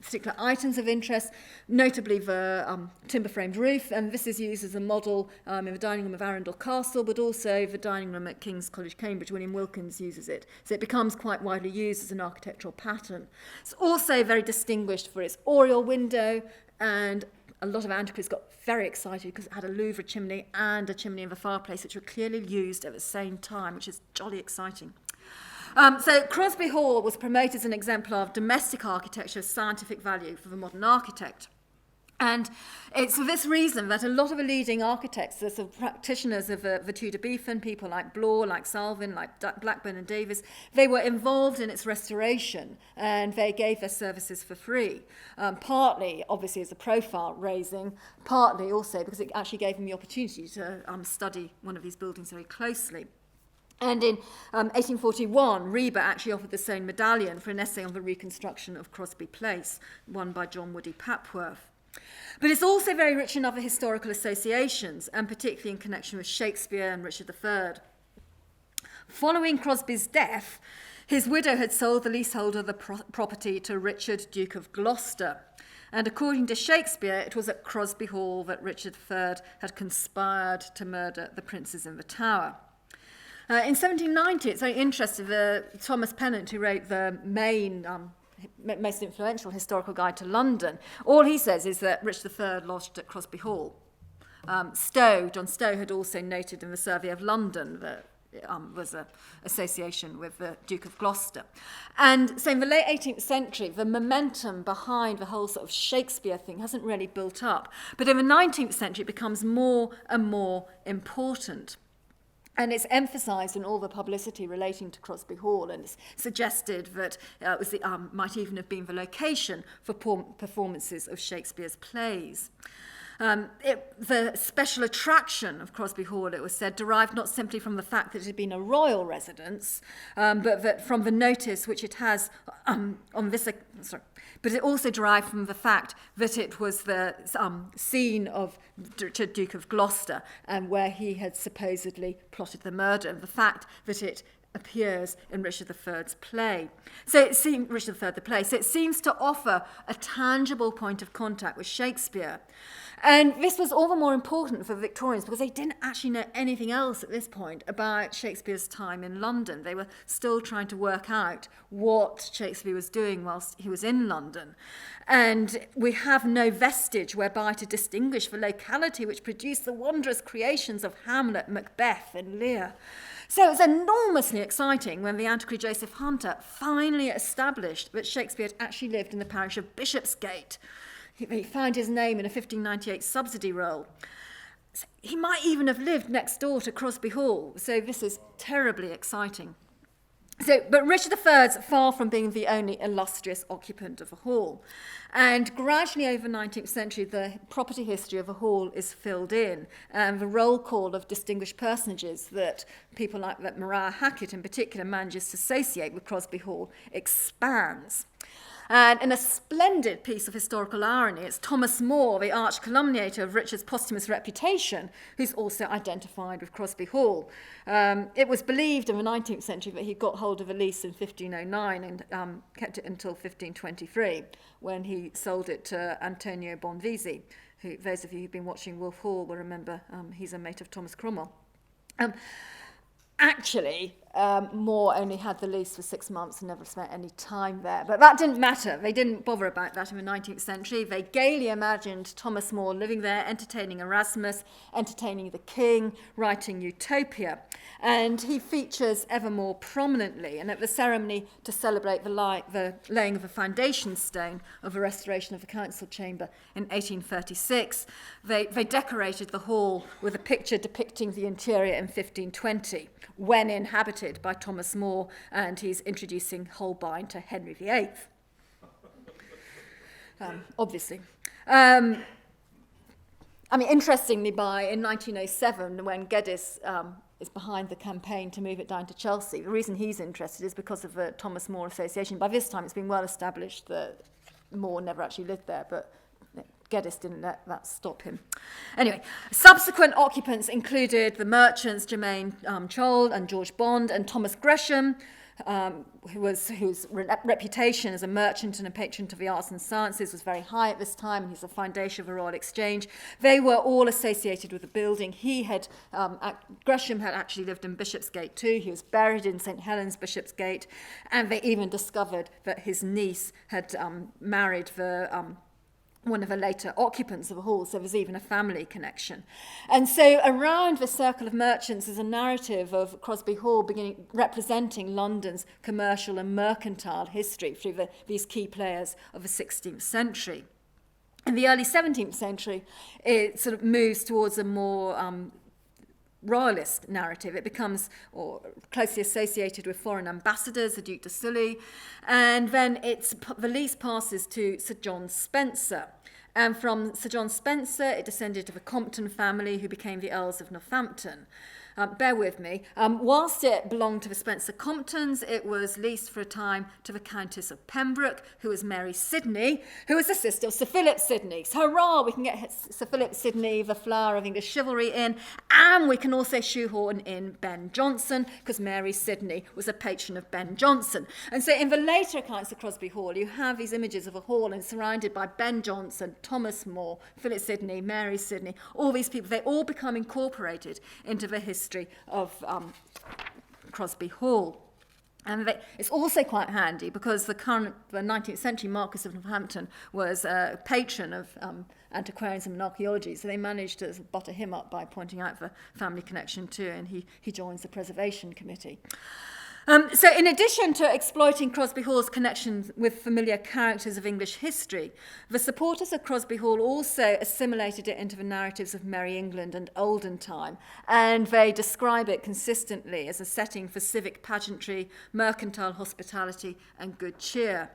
Speaker 1: particular items of interest, notably the timber-framed roof, and this is used as a model in the dining room of Arundel Castle, but also the dining room at King's College, Cambridge. William Wilkins uses it, so it becomes quite widely used as an architectural pattern. It's also very distinguished for its Oriole window, and a lot of antiquaries got very excited because it had a Louvre chimney and a chimney in the fireplace, which were clearly used at the same time, which is jolly exciting. So Crosby Hall was promoted as an exemplar of domestic architecture of scientific value for the modern architect. And it's for this reason that a lot of the leading architects, the sort of practitioners of the Tudor Beetham, people like Blore, like Salvin, like Blackburn and Davies, they were involved in its restoration and they gave their services for free. Partly, obviously, as a profile raising, partly also because it actually gave them the opportunity to study one of these buildings very closely. And in 1841, Reba actually offered the same medallion for an essay on the reconstruction of Crosby Place, won by John Woody Papworth. But it's also very rich in other historical associations, and particularly in connection with Shakespeare and Richard III. Following Crosby's death, his widow had sold the leasehold of the property to Richard, Duke of Gloucester. And according to Shakespeare, it was at Crosby Hall that Richard III had conspired to murder the princes in the Tower. In 1790, it's very interesting, Thomas Pennant, who wrote the main most influential historical guide to London, all he says is that Richard III lodged at Crosby Hall. John Stowe had also noted in the Survey of London that was an association with the Duke of Gloucester. And so in the late 18th century, the momentum behind the whole sort of Shakespeare thing hasn't really built up. But in the 19th century, it becomes more and more important. And it's emphasised in all the publicity relating to Crosby Hall, and it's suggested that it might even have been the location for performances of Shakespeare's plays. The special attraction of Crosby Hall, it was said, derived not simply from the fact that it had been a royal residence, but that from the notice which it has but it also derived from the fact that it was the scene of Duke of Gloucester and where he had supposedly plotted the murder, and the fact that it appears in Richard III's play. So it seems Richard III, the play. So it seems to offer a tangible point of contact with Shakespeare. And this was all the more important for Victorians because they didn't actually know anything else at this point about Shakespeare's time in London. They were still trying to work out what Shakespeare was doing whilst he was in London. And we have no vestige whereby to distinguish the locality which produced the wondrous creations of Hamlet, Macbeth, and Lear. So it was enormously exciting when the antiquary Joseph Hunter finally established that Shakespeare had actually lived in the parish of Bishopsgate. He found his name in a 1598 subsidy roll. So he might even have lived next door to Crosby Hall, so this is terribly exciting. But Richard III's far from being the only illustrious occupant of the hall. And gradually over the 19th century, the property history of the hall is filled in. And the roll call of distinguished personages that people like that Marah, Hackett in particular manages to associate with Crosby Hall expands. And in a splendid piece of historical irony, it's Thomas More, the arch calumniator of Richard's posthumous reputation, who's also identified with Crosby Hall. It was believed in the 19th century that he got hold of a lease in 1509 and kept it until 1523, when he sold it to Antonio Bonvisi, who, those of you who've been watching Wolf Hall will remember he's a mate of Thomas Cromwell. Actually, More only had the lease for 6 months and never spent any time there. But that didn't matter. They didn't bother about that in the 19th century. They gaily imagined Thomas More living there, entertaining Erasmus, entertaining the king, writing Utopia. And he features ever more prominently. And at the ceremony to celebrate the laying of the foundation stone of the restoration of the council chamber in 1836, they decorated the hall with a picture depicting the interior in 1520, when inhabited by Thomas More, and he's introducing Holbein to Henry VIII. Obviously. Interestingly, in 1907, when Geddes is behind the campaign to move it down to Chelsea, the reason he's interested is because of the Thomas More Association. By this time, it's been well established that More never actually lived there, but Geddes didn't let that stop him. Anyway, subsequent occupants included the merchants Jermaine Chold and George Bond and Thomas Gresham, whose reputation as a merchant and a patron of the arts and sciences was very high at this time, and he's the foundation of the Royal Exchange. They were all associated with the building. Gresham had actually lived in Bishopsgate too. He was buried in St. Helens, Bishopsgate, and they even discovered that his niece had married one of the later occupants of the hall, so there's even a family connection. And so around the circle of merchants is a narrative of Crosby Hall representing London's commercial and mercantile history through these key players of the 16th century. In the early 17th century, it sort of moves towards a more royalist narrative. It becomes closely associated with foreign ambassadors, the Duke de Sully, and then the lease passes to Sir John Spencer. And from Sir John Spencer, it descended to the Compton family, who became the Earls of Northampton. Bear with me. Whilst it belonged to the Spencer Comptons, it was leased for a time to the Countess of Pembroke, who was Mary Sidney, who was the sister of Sir Philip Sidney. So hurrah, we can get Sir Philip Sidney, the flower of English chivalry, in, and we can also shoehorn in Ben Jonson, because Mary Sidney was a patron of Ben Jonson. And so in the later accounts of Crosby Hall, you have these images of a hall and surrounded by Ben Jonson, Thomas More, Philip Sidney, Mary Sidney, all these people. They all become incorporated into the history of Crosby Hall. And it's also quite handy because the 19th century Marquess of Northampton was a patron of antiquarians and archaeology, so they managed to butter him up by pointing out the family connection too, and he joins the Preservation Committee. So in addition to exploiting Crosby Hall's connections with familiar characters of English history, the supporters of Crosby Hall also assimilated it into the narratives of Merry England and olden time, and they describe it consistently as a setting for civic pageantry, mercantile hospitality, and good cheer.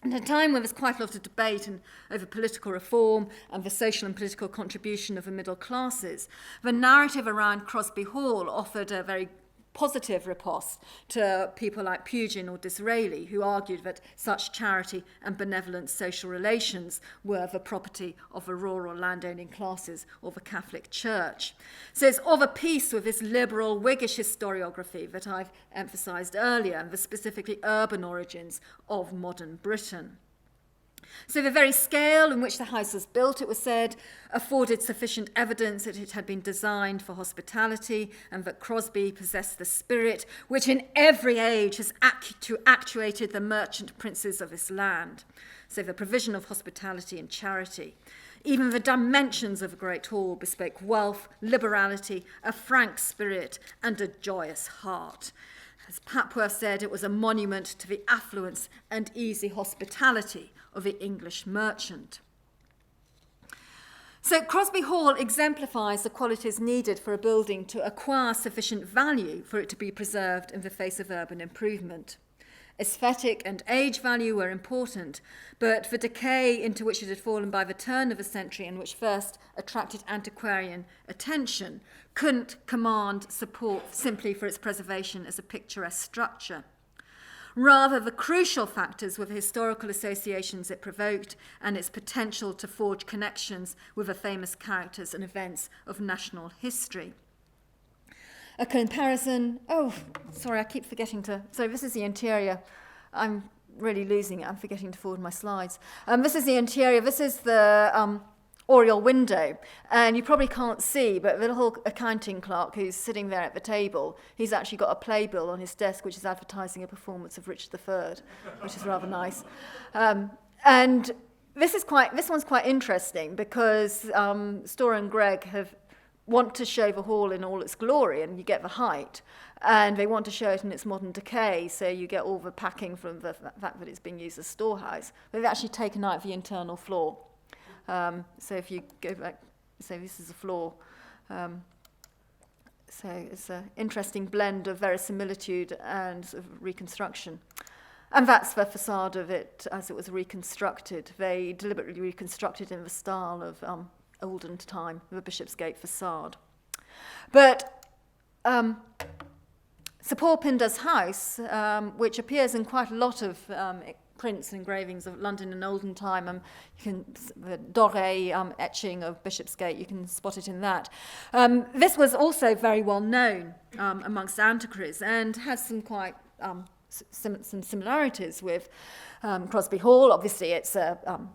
Speaker 1: At a time when there's quite a lot of debate over political reform and the social and political contribution of the middle classes, the narrative around Crosby Hall offered a very positive riposte to people like Pugin or Disraeli, who argued that such charity and benevolent social relations were the property of the rural landowning classes or the Catholic Church. So it's of a piece with this liberal Whiggish historiography that I've emphasised earlier, and the specifically urban origins of modern Britain. So the very scale in which the house was built, it was said, afforded sufficient evidence that it had been designed for hospitality and that Crosby possessed the spirit which in every age has actuated the merchant princes of this land. So the provision of hospitality and charity. Even the dimensions of the Great Hall bespoke wealth, liberality, a frank spirit, and a joyous heart. As Papworth said, it was a monument to the affluence and easy hospitality of the English merchant. So Crosby Hall exemplifies the qualities needed for a building to acquire sufficient value for it to be preserved in the face of urban improvement. Aesthetic and age value were important, but the decay into which it had fallen by the turn of the century and which first attracted antiquarian attention couldn't command support simply for its preservation as a picturesque structure. Rather, the crucial factors were the historical associations it provoked and its potential to forge connections with the famous characters and events of national history. A comparison, this is the interior. I'm really losing it, I'm forgetting to forward my slides. This is the interior, this is the Oriole Window, and you probably can't see, but the little accounting clerk who's sitting there at the table, he's actually got a playbill on his desk which is advertising a performance of Richard III, which is rather nice. And this one's quite interesting because Storr and Gregg want to show the hall in all its glory, and you get the height, and they want to show it in its modern decay, so you get all the packing from the fact that it's being used as storehouse. They've actually taken out the internal floor. So if you go back, so this is a floor. So it's an interesting blend of verisimilitude and sort of reconstruction. And that's the facade of it as it was reconstructed. They deliberately reconstructed in the style of olden time, the Bishopsgate facade. But Sir Paul Pindar's house, which appears in quite a lot of prints and engravings of London in olden time, the Doré etching of Bishopsgate, you can spot it in that. This was also very well known amongst antiquaries and has some quite some similarities with Crosby Hall. Obviously, it's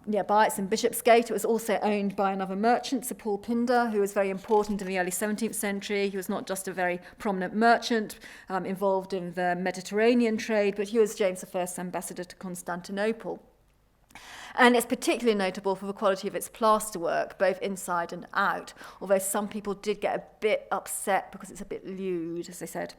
Speaker 1: nearby. It's in Bishopsgate. It was also owned by another merchant, Sir Paul Pindar, who was very important in the early 17th century. He was not just a very prominent merchant involved in the Mediterranean trade, but he was James I's ambassador to Constantinople. And it's particularly notable for the quality of its plasterwork, both inside and out, although some people did get a bit upset because it's a bit lewd, as they said.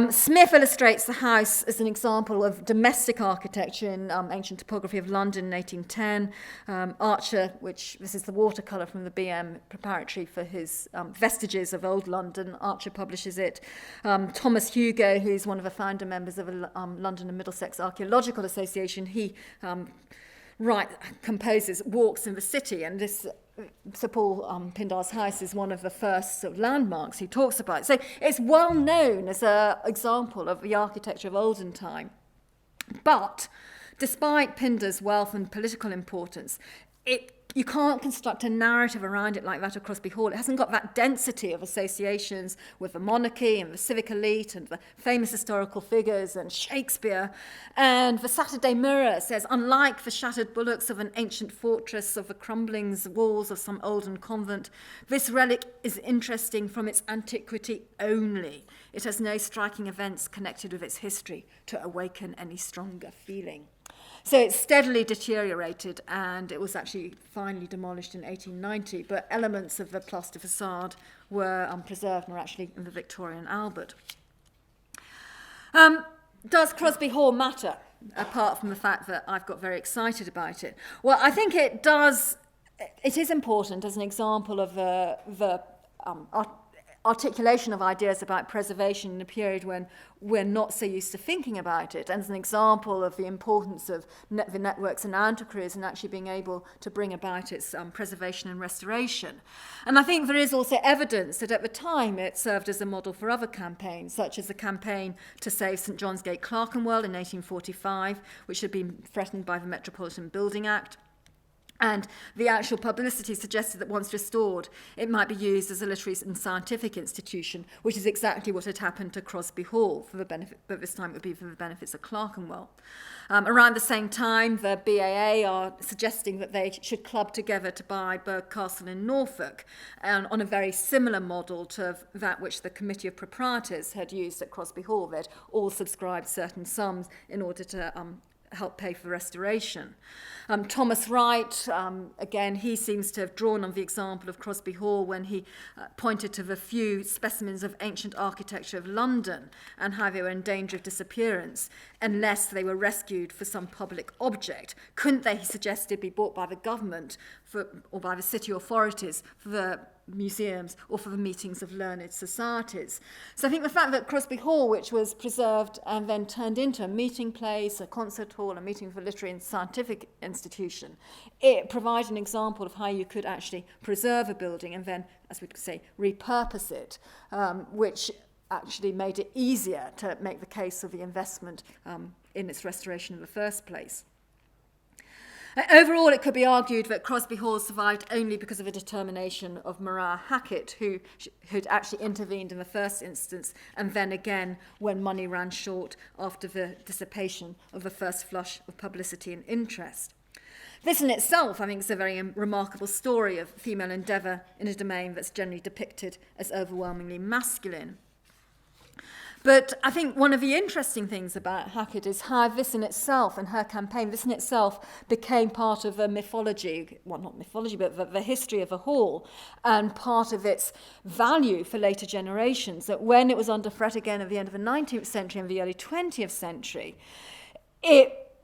Speaker 1: Smith illustrates the house as an example of domestic architecture in Ancient Topography of London in 1810. Archer, this is the watercolour from the BM preparatory for his Vestiges of Old London. Archer publishes it. Thomas Hugo, who's one of the founder members of the London and Middlesex Archaeological Association, he composes Walks in the City, and this Sir Paul Pindar's house is one of the first sort of landmarks he talks about. So it's well known as an example of the architecture of olden time. But despite Pindar's wealth and political importance, you can't construct a narrative around it like that of Crosby Hall. It hasn't got that density of associations with the monarchy and the civic elite and the famous historical figures and Shakespeare. And the Saturday Mirror says, unlike the shattered bullocks of an ancient fortress, of the crumbling walls of some olden convent, this relic is interesting from its antiquity only. It has no striking events connected with its history to awaken any stronger feeling. So it steadily deteriorated, and it was actually finally demolished in 1890, but elements of the plaster facade were preserved and are actually in the Victorian Albert. Does Crosby Hall matter, apart from the fact that I've got very excited about it? Well, I think it does. It is important as an example of the articulation of ideas about preservation in a period when we're not so used to thinking about it, and as an example of the importance of the networks and antiquaries and actually being able to bring about its preservation and restoration. And I think there is also evidence that at the time it served as a model for other campaigns, such as the campaign to save St John's Gate Clerkenwell in 1845, which had been threatened by the Metropolitan Building Act. And the actual publicity suggested that once restored, it might be used as a literary and scientific institution, which is exactly what had happened to Crosby Hall, for the benefit, but this time it would be for the benefits of Clerkenwell. Around the same time, the BAA are suggesting that they should club together to buy Burke Castle in Norfolk, on a very similar model to that which the Committee of Proprietors had used at Crosby Hall. They'd all subscribed certain sums in order to help pay for restoration. Thomas Wright, again, he seems to have drawn on the example of Crosby Hall when he pointed to the few specimens of ancient architecture of London and how they were in danger of disappearance unless they were rescued for some public object. Couldn't they, he suggested, be bought by the government or by the city authorities for the museums or for the meetings of learned societies? So I think the fact that Crosby Hall, which was preserved and then turned into a meeting place, a concert hall, a meeting for literary and scientific institution, it provides an example of how you could actually preserve a building and then, as we could say, repurpose it, which actually made it easier to make the case of the investment in its restoration in the first place. Overall, it could be argued that Crosby Hall survived only because of a determination of Marah Hackett, who'd actually intervened in the first instance, and then again when money ran short after the dissipation of the first flush of publicity and interest. This in itself, I think, is a very remarkable story of female endeavour in a domain that's generally depicted as overwhelmingly masculine. But I think one of the interesting things about Hackett is how this in itself and her campaign, this in itself became part of the mythology, well, not mythology, but the history of the hall and part of its value for later generations, that when it was under threat again at the end of the 19th century and the early 20th century,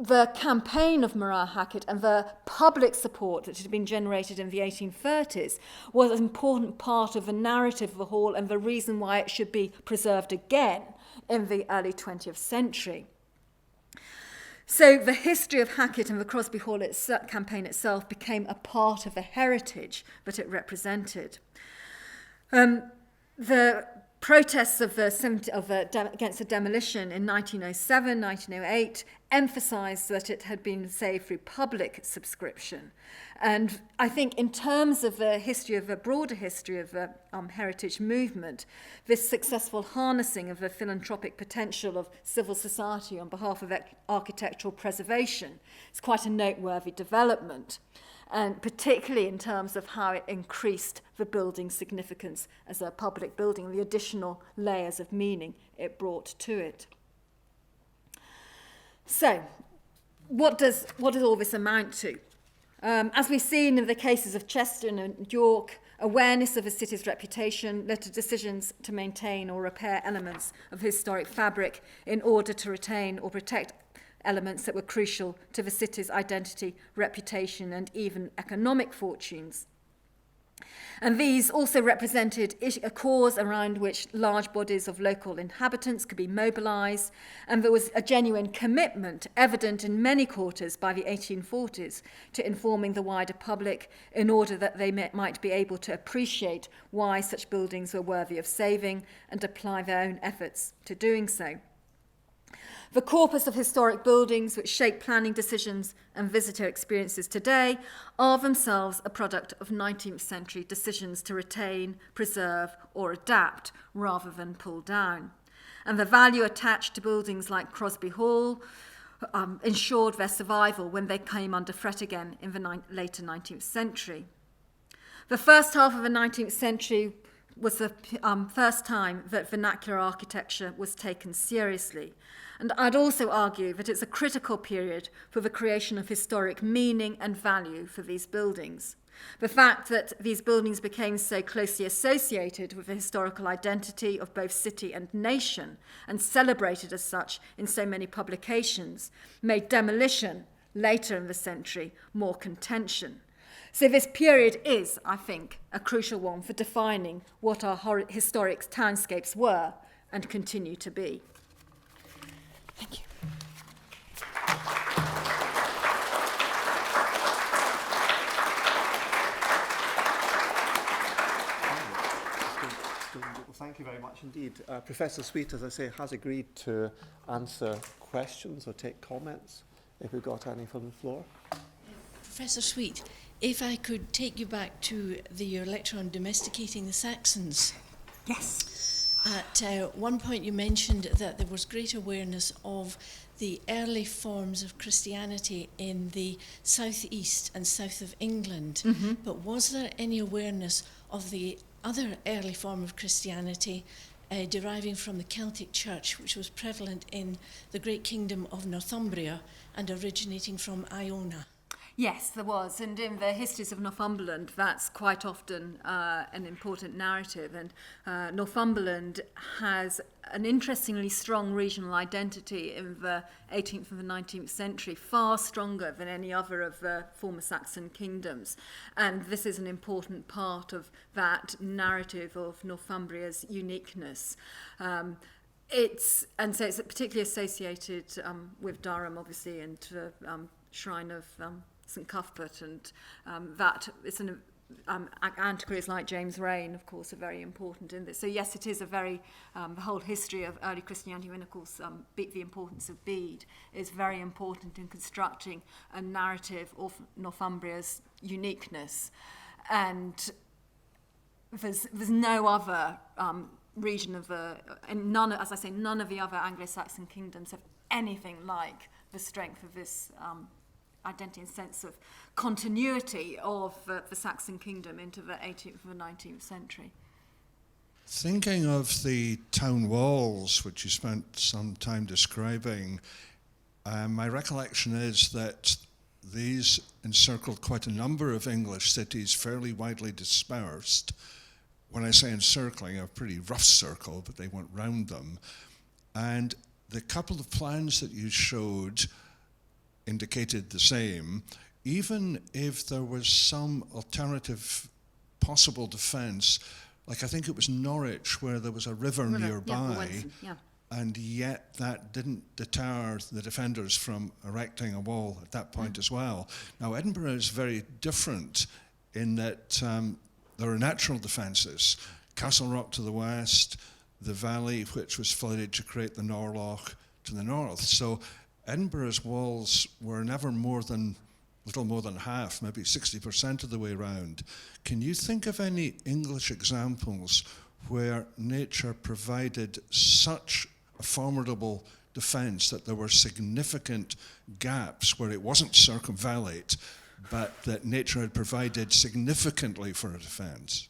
Speaker 1: the campaign of Marah Hackett and the public support that had been generated in the 1830s was an important part of the narrative of the hall and the reason why it should be preserved again in the early 20th century. So the history of Hackett and the Crosby Hall campaign itself became a part of the heritage that it represented. The protests against the demolition in 1907, 1908 emphasised that it had been saved through public subscription. And I think in terms of the history of the broader history of the heritage movement, this successful harnessing of the philanthropic potential of civil society on behalf of architectural preservation is quite a noteworthy development, and particularly in terms of how it increased the building's significance as a public building and the additional layers of meaning it brought to it. So, what does all this amount to? As we've seen in the cases of Chester and York, awareness of a city's reputation led to decisions to maintain or repair elements of historic fabric in order to retain or protect elements that were crucial to the city's identity, reputation, and even economic fortunes. And these also represented a cause around which large bodies of local inhabitants could be mobilised, and there was a genuine commitment evident in many quarters by the 1840s to informing the wider public in order that they might be able to appreciate why such buildings were worthy of saving and apply their own efforts to doing so. The corpus of historic buildings which shape planning decisions and visitor experiences today are themselves a product of 19th century decisions to retain, preserve, or adapt rather than pull down. And the value attached to buildings like Crosby Hall ensured their survival when they came under threat again in the later 19th century. The first half of the 19th century was the first time that vernacular architecture was taken seriously. And I'd also argue that it's a critical period for the creation of historic meaning and value for these buildings. The fact that these buildings became so closely associated with the historical identity of both city and nation and celebrated as such in so many publications made demolition later in the century more contentious. So this period is, I think, a crucial one for defining what our historic townscapes were and continue to be. Thank you.
Speaker 2: Thank you very much indeed. Professor Sweet, as I say, has agreed to answer questions or take comments, if we've got any from the floor.
Speaker 3: Professor Sweet, if I could take you back to your lecture on domesticating the Saxons.
Speaker 1: Yes.
Speaker 3: At one point you mentioned that there was great awareness of the early forms of Christianity in the southeast and south of England. Mm-hmm. But was there any awareness of the other early form of Christianity deriving from the Celtic Church, which was prevalent in the great kingdom of Northumbria and originating from Iona?
Speaker 1: Yes, there was, and in the histories of Northumberland, that's quite often an important narrative, and Northumberland has an interestingly strong regional identity in the 18th and the 19th century, far stronger than any other of the former Saxon kingdoms, and this is an important part of that narrative of Northumbria's uniqueness. It's particularly associated with Durham, obviously, and the shrine of St Cuthbert, and that it's antiquaries like James Raine, of course, are very important in this. So yes, it is a very the whole history of early Christianity, and of course the importance of Bede is very important in constructing a narrative of Northumbria's uniqueness, and there's no other region of and none of the other Anglo-Saxon kingdoms have anything like the strength of this identity and sense of continuity of the Saxon kingdom into the 18th and the 19th century.
Speaker 4: Thinking of the town walls, which you spent some time describing, my recollection is that these encircled quite a number of English cities, fairly widely dispersed. When I say encircling, a pretty rough circle, but they went round them. And the couple of plans that you showed indicated the same, even if there was some alternative possible defence, like I think it was Norwich, where there was a river nearby, and yet that didn't deter the defenders from erecting a wall at that point as well. Now, Edinburgh is very different in that there are natural defences. Castle Rock to the west, the valley which was flooded to create the Norloch to the north. So Edinburgh's walls were never little more than half, maybe 60% of the way round. Can you think of any English examples where nature provided such a formidable defence that there were significant gaps where it wasn't circumvallate, but that nature had provided significantly for a defence?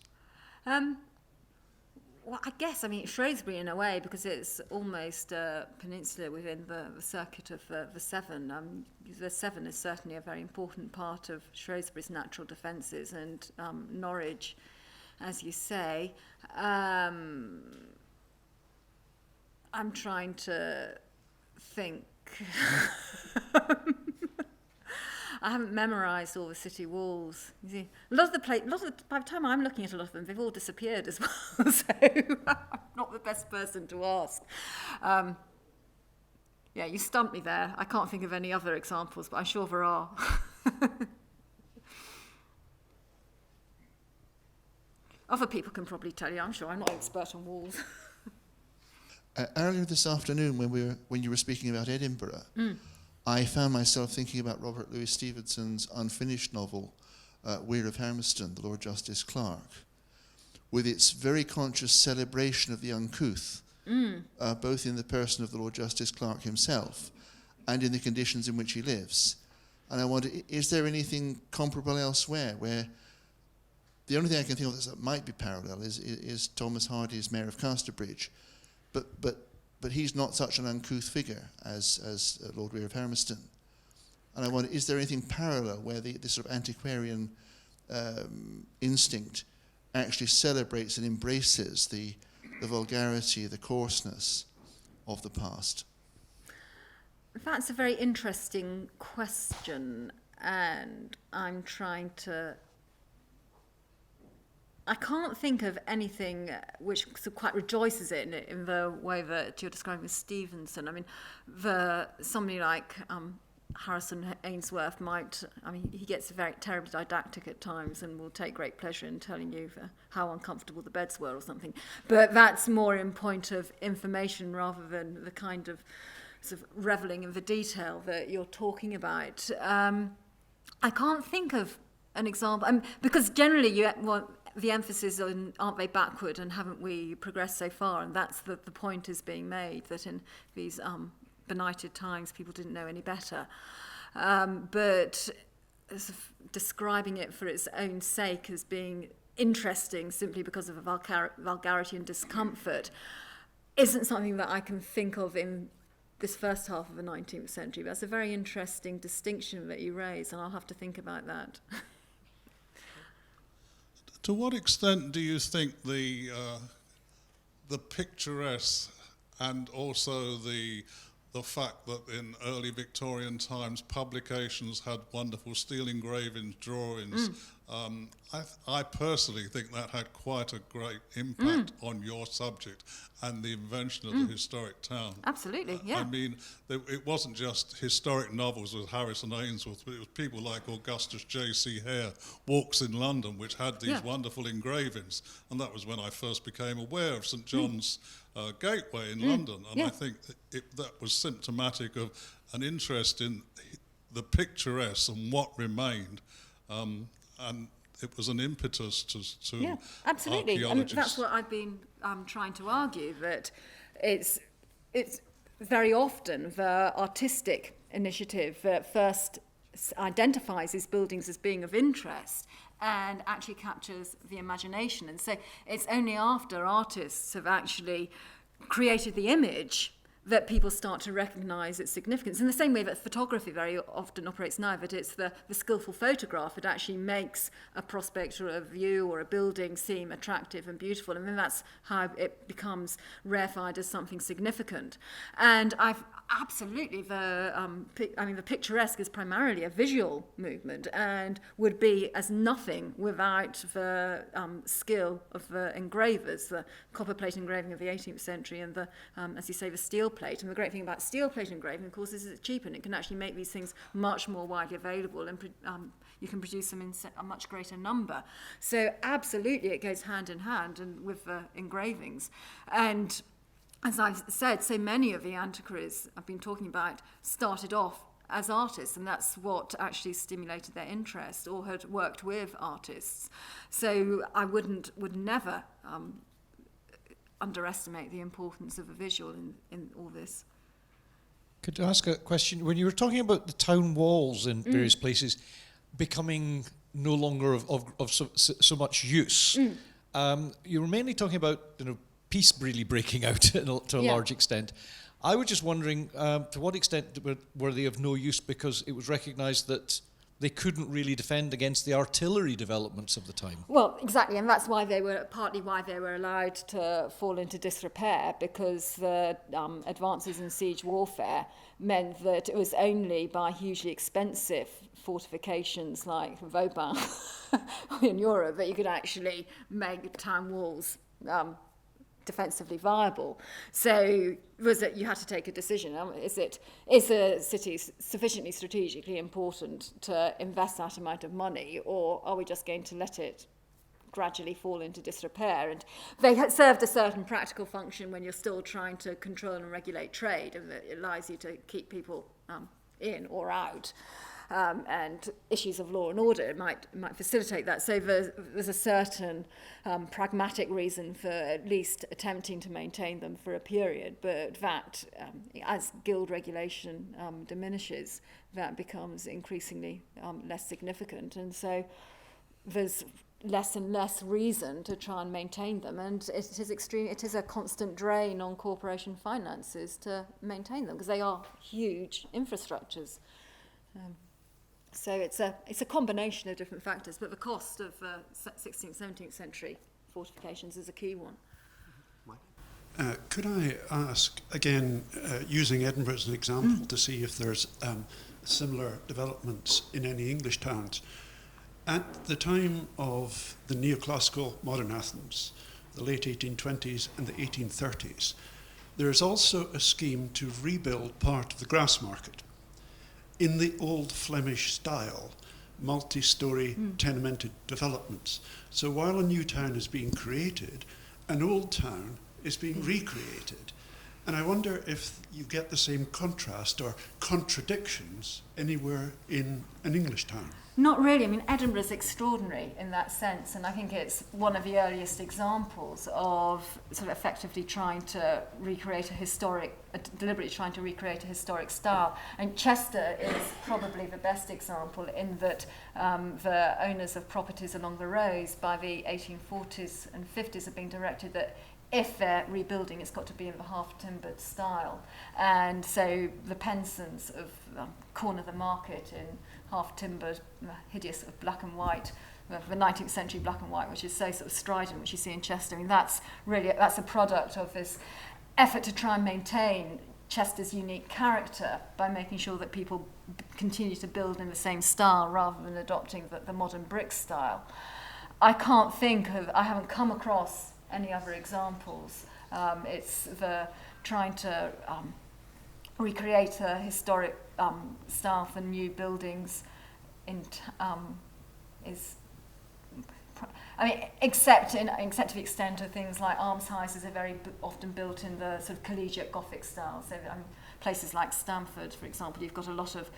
Speaker 1: Well, I guess, Shrewsbury in a way, because it's almost a peninsula within the circuit of the Severn. The Severn is certainly a very important part of Shrewsbury's natural defences, and Norwich, as you say. I'm trying to think. I haven't memorised all the city walls. You see, by the time I'm looking at a lot of them, they've all disappeared as well. So I'm not the best person to ask. Yeah, you stumped me there. I can't think of any other examples, but I'm sure there are. Other people can probably tell you. I'm sure I'm not an expert on walls.
Speaker 5: Earlier this afternoon, when you were speaking about Edinburgh. I found myself thinking about Robert Louis Stevenson's unfinished novel, Weir of Hermiston, the Lord Justice Clarke, with its very conscious celebration of the uncouth, both in the person of the Lord Justice Clarke himself and in the conditions in which he lives. And I wonder, is there anything comparable elsewhere where the only thing I can think of that might be parallel is Thomas Hardy's Mayor of Casterbridge, but he's not such an uncouth figure as Lord Weir of Hermiston. And I wonder, is there anything parallel where this sort of antiquarian instinct actually celebrates and embraces the vulgarity, the coarseness of the past?
Speaker 1: That's a very interesting question, and I'm trying to I can't think of anything which sort of quite rejoices in the way that you're describing with Stevenson. I mean, somebody like Harrison Ainsworth might, I mean, he gets very terribly didactic at times and will take great pleasure in telling you how uncomfortable the beds were or something. But that's more in point of information rather than the kind of sort of reveling in the detail that you're talking about. I can't think of an example, because generally the emphasis on aren't they backward and haven't we progressed so far, and that's the point is being made, that in these benighted times people didn't know any better. But sort of describing it for its own sake as being interesting simply because of a vulgarity and discomfort isn't something that I can think of in this first half of the 19th century. That's a very interesting distinction that you raise, and I'll have to think about that.
Speaker 6: To what extent do you think the picturesque and also the fact that in early Victorian times publications had wonderful steel engravings, drawings, I personally think that had quite a great impact on your subject and the invention of the historic town.
Speaker 1: Absolutely, yeah.
Speaker 6: I mean, it wasn't just historic novels with Harrison Ainsworth, but it was people like Augustus J.C. Hare, Walks in London, which had these wonderful engravings. And that was when I first became aware of St. John's Gateway in London. And I think that was symptomatic of an interest in the picturesque and what remained. And it was an impetus to
Speaker 1: absolutely.
Speaker 6: archaeologists.
Speaker 1: And that's what I've been trying to argue, that it's very often the artistic initiative that first identifies these buildings as being of interest and actually captures the imagination. And so it's only after artists have actually created the image that people start to recognise its significance. In the same way that photography very often operates now, that it's the skillful photograph that actually makes a prospect or a view or a building seem attractive and beautiful, and then that's how it becomes rarefied as something significant. And I've absolutely, the picturesque is primarily a visual movement and would be as nothing without the skill of the engravers, the copper plate engraving of the 18th century and the, as you say, the steel plate. And the great thing about steel plate engraving, of course, is it's cheap and it can actually make these things much more widely available, and you can produce them in a much greater number. So absolutely it goes hand in hand and with the engravings. And as I've said, so many of the antiquaries I've been talking about started off as artists, and that's what actually stimulated their interest, or had worked with artists. So I would never underestimate the importance of a visual in all this.
Speaker 7: Could I ask a question? When you were talking about the town walls in various places becoming no longer of so much use, you were mainly talking about peace really breaking out to a large extent. I was just wondering, to what extent were they of no use because it was recognised that they couldn't really defend against the artillery developments of the time?
Speaker 1: Well, exactly, and that's why partly why they were allowed to fall into disrepair, because the advances in siege warfare meant that it was only by hugely expensive fortifications like Vauban in Europe that you could actually make town walls defensively viable. So was it you had to take a decision? Is a city sufficiently strategically important to invest that amount of money, or are we just going to let it gradually fall into disrepair? And they had served a certain practical function when you're still trying to control and regulate trade, and it allows you to keep people in or out. And issues of law and order might facilitate that. So there's a certain pragmatic reason for at least attempting to maintain them for a period, but that, as guild regulation diminishes, that becomes increasingly less significant. And so there's less and less reason to try and maintain them, and it is a constant drain on corporation finances to maintain them, because they are huge infrastructures. So it's a combination of different factors, but the cost of 16th, 17th century fortifications is a key one.
Speaker 8: Could I ask, again, using Edinburgh as an example, to see if there's similar developments in any English towns? At the time of the neoclassical modern Athens, the late 1820s and the 1830s, there is also a scheme to rebuild part of the grass market in the old Flemish style, multi-storey tenemented developments. So while a new town is being created, an old town is being recreated. And I wonder if you get the same contrast or contradictions anywhere in an English town.
Speaker 1: Not really. I mean, Edinburgh is extraordinary in that sense, and I think it's one of the earliest examples of sort of effectively trying to recreate deliberately trying to recreate a historic style. And Chester is probably the best example in that the owners of properties along the roads by the 1840s and 50s have been directed that if they're rebuilding, it's got to be in the half-timbered style. And so the Pensons of corner the market in half-timbered, hideous of black and white, the 19th century black and white, which is so sort of strident, which you see in Chester. I mean, that's a product of this effort to try and maintain Chester's unique character by making sure that people continue to build in the same style rather than adopting the modern brick style. I haven't come across any other examples. It's the trying to recreate a historic style for new buildings except to the extent of things like almshouses are very often built in the sort of collegiate Gothic style. So places like Stamford, for example, you've got a lot of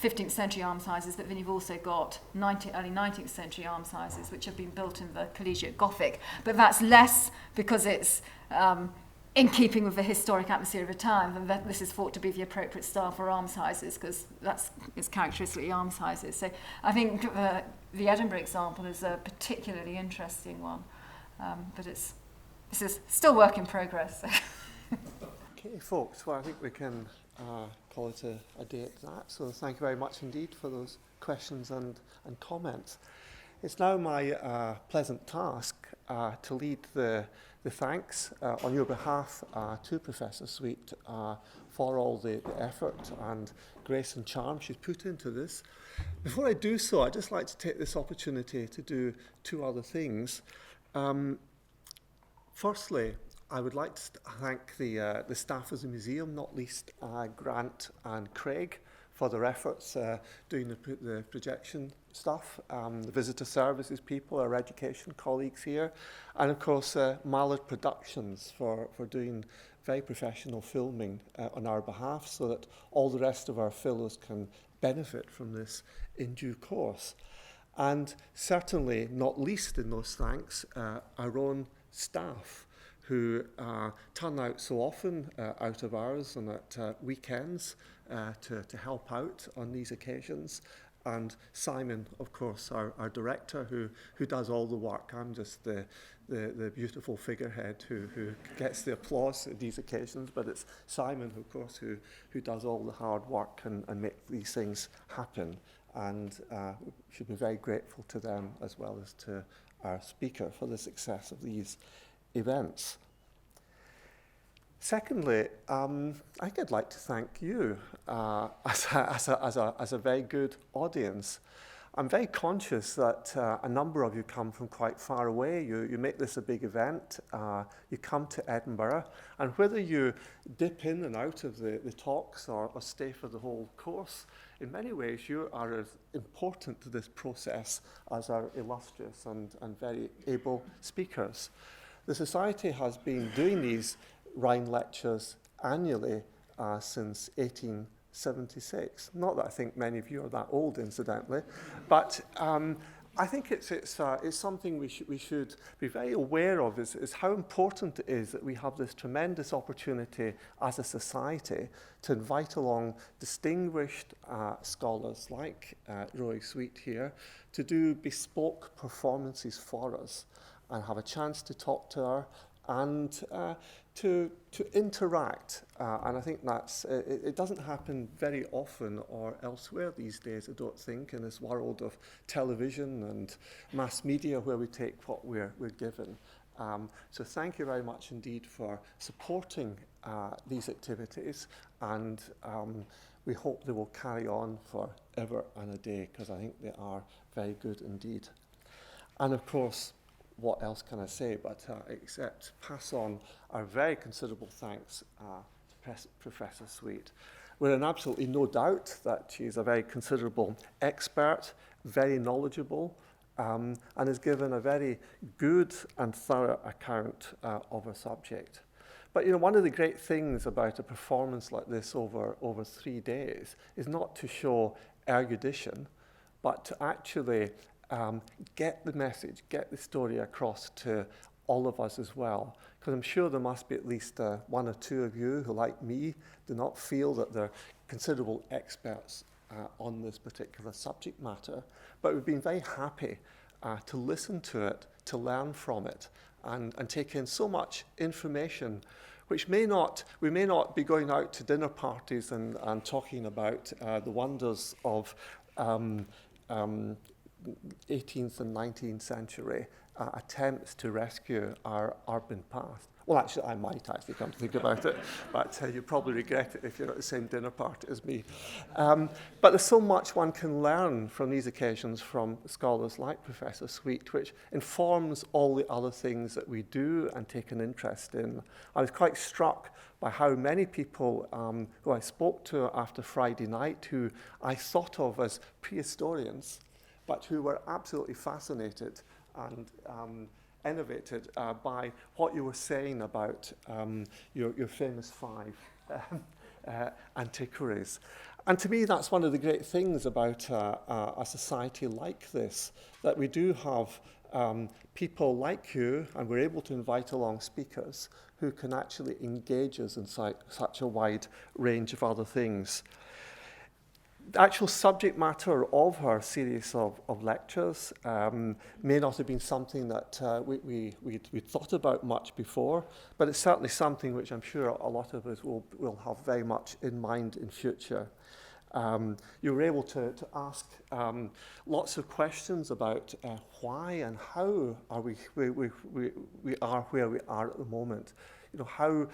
Speaker 1: 15th century almshouses, but then you've also got early 19th century almshouses which have been built in the collegiate Gothic. But that's less because it's in keeping with the historic atmosphere of the time, and that this is thought to be the appropriate style for almshouses because it's characteristically almshouses. So I think the Edinburgh example is a particularly interesting one, but this is still work in progress.
Speaker 2: Okay, folks, well, I think we can call it a day at that. So thank you very much indeed for those questions and comments. It's now my pleasant task to lead the thanks on your behalf to Professor Sweet for all the effort and grace and charm she's put into this. Before I do so, I'd just like to take this opportunity to do two other things. Firstly, I would like to thank the staff of the museum, not least Grant and Craig, for their efforts doing the projection stuff, the visitor services people, our education colleagues here, and of course Mallard Productions for doing very professional filming on our behalf so that all the rest of our fellows can benefit from this in due course. And certainly not least in those thanks, our own staff who turn out so often out of hours and at weekends to help out on these occasions. And Simon, of course, our director, who does all the work. I'm just the beautiful figurehead who gets the applause at these occasions, but it's Simon, of course, who does all the hard work and make these things happen. And we should be very grateful to them as well as to our speaker for the success of these events. Secondly, I think I'd like to thank you as a very good audience. I'm very conscious that a number of you come from quite far away. You make this a big event. You come to Edinburgh, and whether you dip in and out of the talks or stay for the whole course, in many ways you are as important to this process as our illustrious and very able speakers. The Society has been doing these Rhind Lectures annually since 1876. Not that I think many of you are that old, incidentally, but I think it's something we should be very aware of is how important it is that we have this tremendous opportunity as a society to invite along distinguished scholars like Roey Sweet here to do bespoke performances for us and have a chance to talk to her and to interact. And I think it doesn't happen very often or elsewhere these days, I don't think, in this world of television and mass media where we take what we're given. So thank you very much indeed for supporting these activities, and we hope they will carry on forever and a day, because I think they are very good indeed. And of course, what else can I say but except pass on our very considerable thanks to Professor Sweet. We're in absolutely no doubt that she's a very considerable expert, very knowledgeable, and has given a very good and thorough account of her subject. But you know, one of the great things about a performance like this over 3 days is not to show erudition, but to actually get the message, get the story across to all of us as well. Because I'm sure there must be at least one or two of you who, like me, do not feel that they're considerable experts on this particular subject matter. But we've been very happy to listen to it, to learn from it, and take in so much information, which we may not be going out to dinner parties and talking about the wonders of 18th and 19th century attempts to rescue our urban past. Well, actually, I might actually come to think about it, but you probably regret it if you're at the same dinner party as me. But there's so much one can learn from these occasions from scholars like Professor Sweet, which informs all the other things that we do and take an interest in. I was quite struck by how many people who I spoke to after Friday night, who I thought of as prehistorians, but who were absolutely fascinated and innovated by what you were saying about your famous 5 antiquaries. And to me, that's one of the great things about a society like this, that we do have people like you, and we're able to invite along speakers who can actually engage us in such a wide range of other things. The actual subject matter of her series of lectures may not have been something that we'd thought about much before, but it's certainly something which I'm sure a lot of us will have very much in mind in future. You were able to ask lots of questions about why and how are we are where we are at the moment. You know, how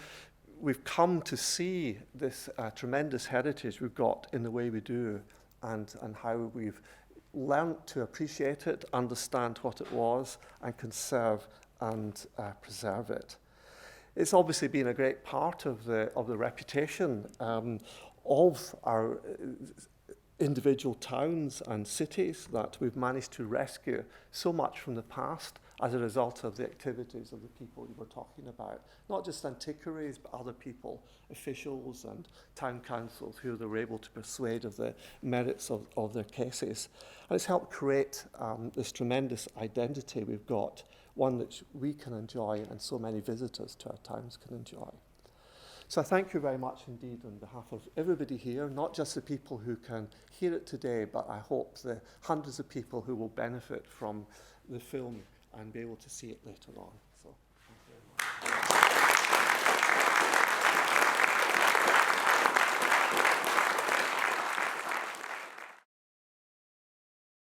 Speaker 2: we've come to see this tremendous heritage we've got in the way we do, and how we've learnt to appreciate it, understand what it was, and conserve and preserve it. It's obviously been a great part of the reputation of our individual towns and cities that we've managed to rescue so much from the past as a result of the activities of the people you were talking about. Not just antiquaries, but other people, officials and town councils who they were able to persuade of the merits of their cases. And it's helped create this tremendous identity we've got, one that we can enjoy and so many visitors to our towns can enjoy. So I thank you very much indeed on behalf of everybody here, not just the people who can hear it today, but I hope the hundreds of people who will benefit from the film and be able to see it later on. So